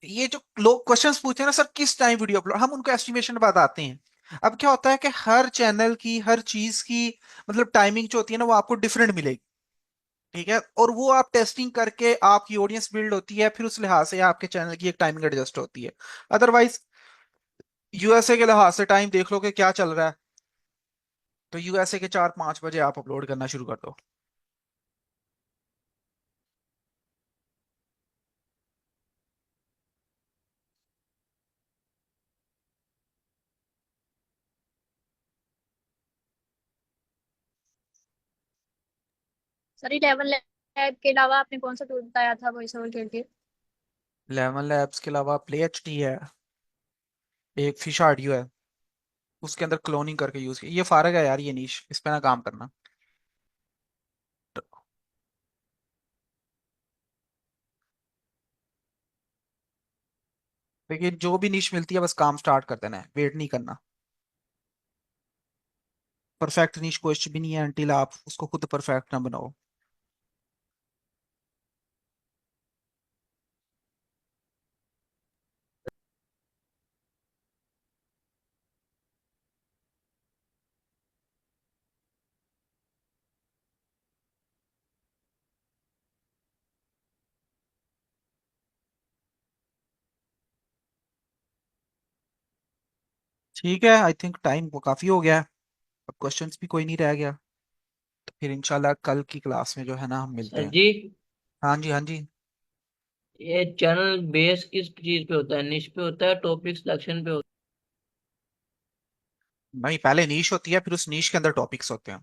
ये जो लोग क्वेश्चंस पूछते हैं ना, सर किस टाइम वीडियो अपलोड, हम उनको एस्टिमेशन बताते हैं। अब क्या होता है कि हर चैनल की हर चीज की मतलब टाइमिंग जो होती है ना, वो आपको डिफरेंट मिलेगी। ठीक है, और वो आप टेस्टिंग करके आपकी ऑडियंस बिल्ड होती है, फिर उस लिहाज से आपके चैनल की एक टाइमिंग एडजस्ट होती है। अदरवाइज यूएसए के लिहाज से टाइम देख लो कि क्या चल रहा है, तो यूएसए के 4-5 बजे आप अपलोड करना शुरू कर दो। सर 11 लैब के अलावा आपने कौन सा टूल बताया था वॉइस ओवर के लिए? 11 लैब्स के अलावा प्ले एच डी है, एक फिश ऑडियो है, उसके अंदर क्लोनिंग करके यूज किया। ये फारग है यार, ये नीश, इस पे ना काम करना। देखिए, जो भी नीश मिलती है बस काम स्टार्ट कर देना है, वेट नहीं करना। परफेक्ट नीश कुछ भी नहीं है अंटिल आप उसको खुद परफेक्ट ना बनाओ। ठीक है, आई थिंक टाइम वो काफी हो गया है, अब क्वेश्चंस भी कोई नहीं रह गया, तो फिर इंशाल्लाह कल की क्लास में जो है ना हम मिलते सर हैं। जी। हाँ जी, हाँ जी। ये चैनल बेस किस चीज पे होता है, निश पे होता है, टॉपिक सिलेक्शन पे होता नहीं, पहले नीश होती है, फिर उस नीश के अंदर टॉपिक्स होते हैं।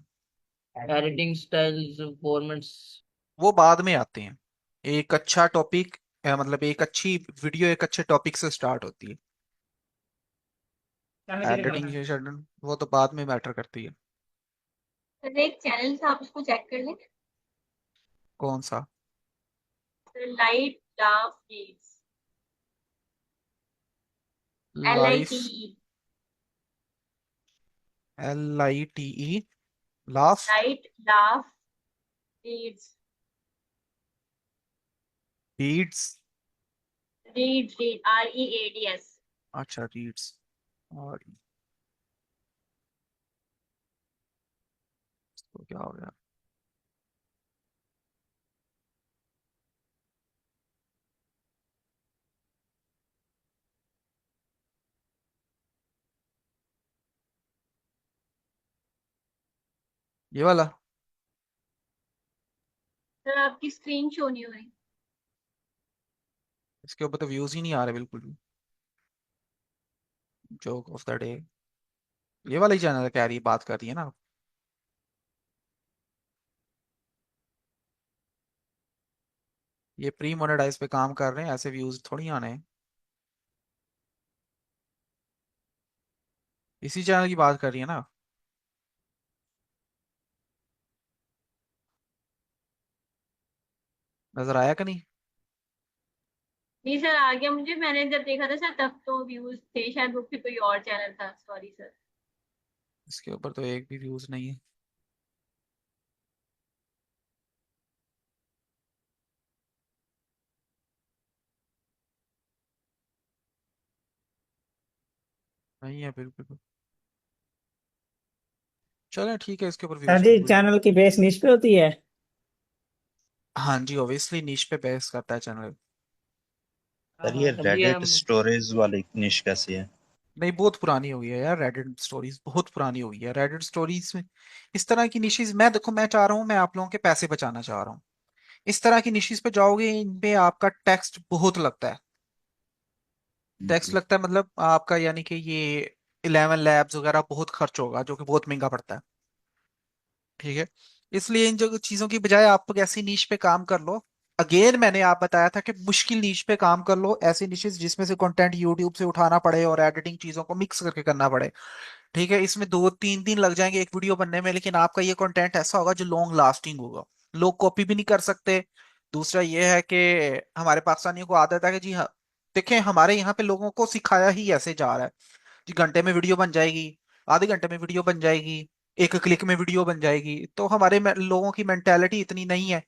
है, एडिटिंग स्टाइल्स, फॉर्मेट्स? वो बाद में आते हैं। एक अच्छा टॉपिक, मतलब एक अच्छी वीडियो एक अच्छे टॉपिक से स्टार्ट होती है। एडिटिंग शेड्यूल वो तो बाद में मैटर करती है। सर एक चैनल था, आप उसको चेक कर लें। कौन सा? Light laugh reads, life? LITE, LITE? Laugh? Light laugh reads, reads? Read READS। अच्छा, रीड्स। और इसको क्या हो गया? ये वाला? सर आपकी स्क्रीन शो नहीं हो रही। इसके ऊपर तो व्यूज ही नहीं आ रहे बिल्कुल भी। Joke of the day. ये वाला ही चैनल कह रही बात कर रही है ना? ये प्री मोनेटाइज पे काम कर रहे हैं, ऐसे व्यूज थोड़ी आने हैं। इसी चैनल की बात कर रही है ना? नजर आया कि नहीं? नहीं सर आ गया मुझे, मैंने जब देखा था सर तब तो व्यूज थे, शायद वो फिर कोई और चैनल था, सॉरी सर। इसके ऊपर तो एक भी व्यूज नहीं है। नहीं है बिल्कुल भी। चलो ठीक है, इसके ऊपर सर व्यूज जी बिल्कुल। चैनल की बेस निश पे होती है। हाँ जी, ऑब्वियसली नीश पे बेस करता है चैनल। सर ये सर जी रेडिट हम स्टोरेज वाली निश कैसी है? नहीं, बहुत पुरानी हो गई है यार, रेडिट स्टोरीज बहुत पुरानी हो गई है। रेडिट स्टोरीज में इस तरह की निशीज, मैं देखो मैं चाह रहा हूँ, मैं आप लोगों के पैसे बचाना चाह रहा हूँ। इस तरह की निशीज पे जाओगे, इन पे आपका टेक्स्ट बहुत लगता है। टैक्स जी। लगता है मतलब आपका, यानी कि ये 11 लैब्स वगैरह बहुत खर्च होगा, जो कि बहुत महंगा पड़ता है। ठीक है। इसलिए इन जो चीजों की बजाय आप लोग ऐसी नीश पे काम कर लो। अगेन मैंने आप बताया था कि मुश्किल नीश पे काम कर लो, ऐसी निशेस जिसमें से कंटेंट यूट्यूब से उठाना पड़े और एडिटिंग चीजों को मिक्स करके करना पड़े। ठीक है, इसमें 2-3 दिन लग जाएंगे एक वीडियो बनने में, लेकिन आपका ये कंटेंट ऐसा होगा जो लॉन्ग लास्टिंग होगा। लोग कॉपी भी नहीं कर सकते। दूसरा ये है कि हमारे पाकिस्तानियों को आदत है कि जी हाँ, देखें हमारे यहाँ पे लोगों को सिखाया ही ऐसे जा रहा है कि घंटे में वीडियो बन जाएगी, आधे घंटे में वीडियो बन जाएगी, एक क्लिक में वीडियो बन जाएगी। तो हमारे लोगों की मेंटेलिटी इतनी नहीं है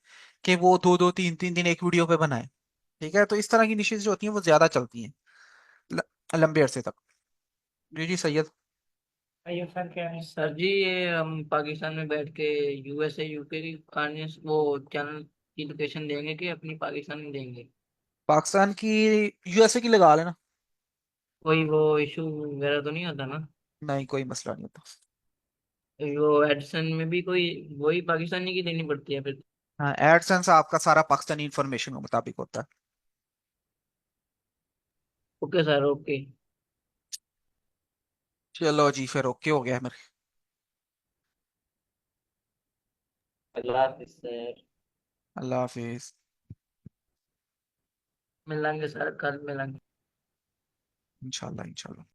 कि वो 2-2 3-3 दिन एक वीडियो पे बनाए। ठीक है, तो इस तरह की निशेज जो होती हैं वो ज्यादा चलती हैं ल- लंबे अरसे तक। जी जी सैयद। आइए सर क्या है। सर जी ये हम पाकिस्तान में बैठ के USA UK की कहानी वो चैनल की लोकेशन देंगे कि अपनी पाकिस्तान में देंगे? पाकिस्तान की, यूएसए की लगा लेना। कोई वो इशू वगैरह तो नहीं होता ना? नहीं, कोई मसला नहीं होता। वो एडिसन में भी कोई वही पाकिस्तानी की देनी पड़ती है फिर? हाँ, एडसेंस आपका सारा पाकिस्तानी इंफॉर्मेशन के मुताबिक होता है। Okay sir, okay. चलो जी, फिर ओके हो गया मेरे। अल्लाह हाफिज सर। अल्लाह हाफिज। मिलेंगे सर, कल मिलेंगे। इंशाल्लाह इंशाल्लाह।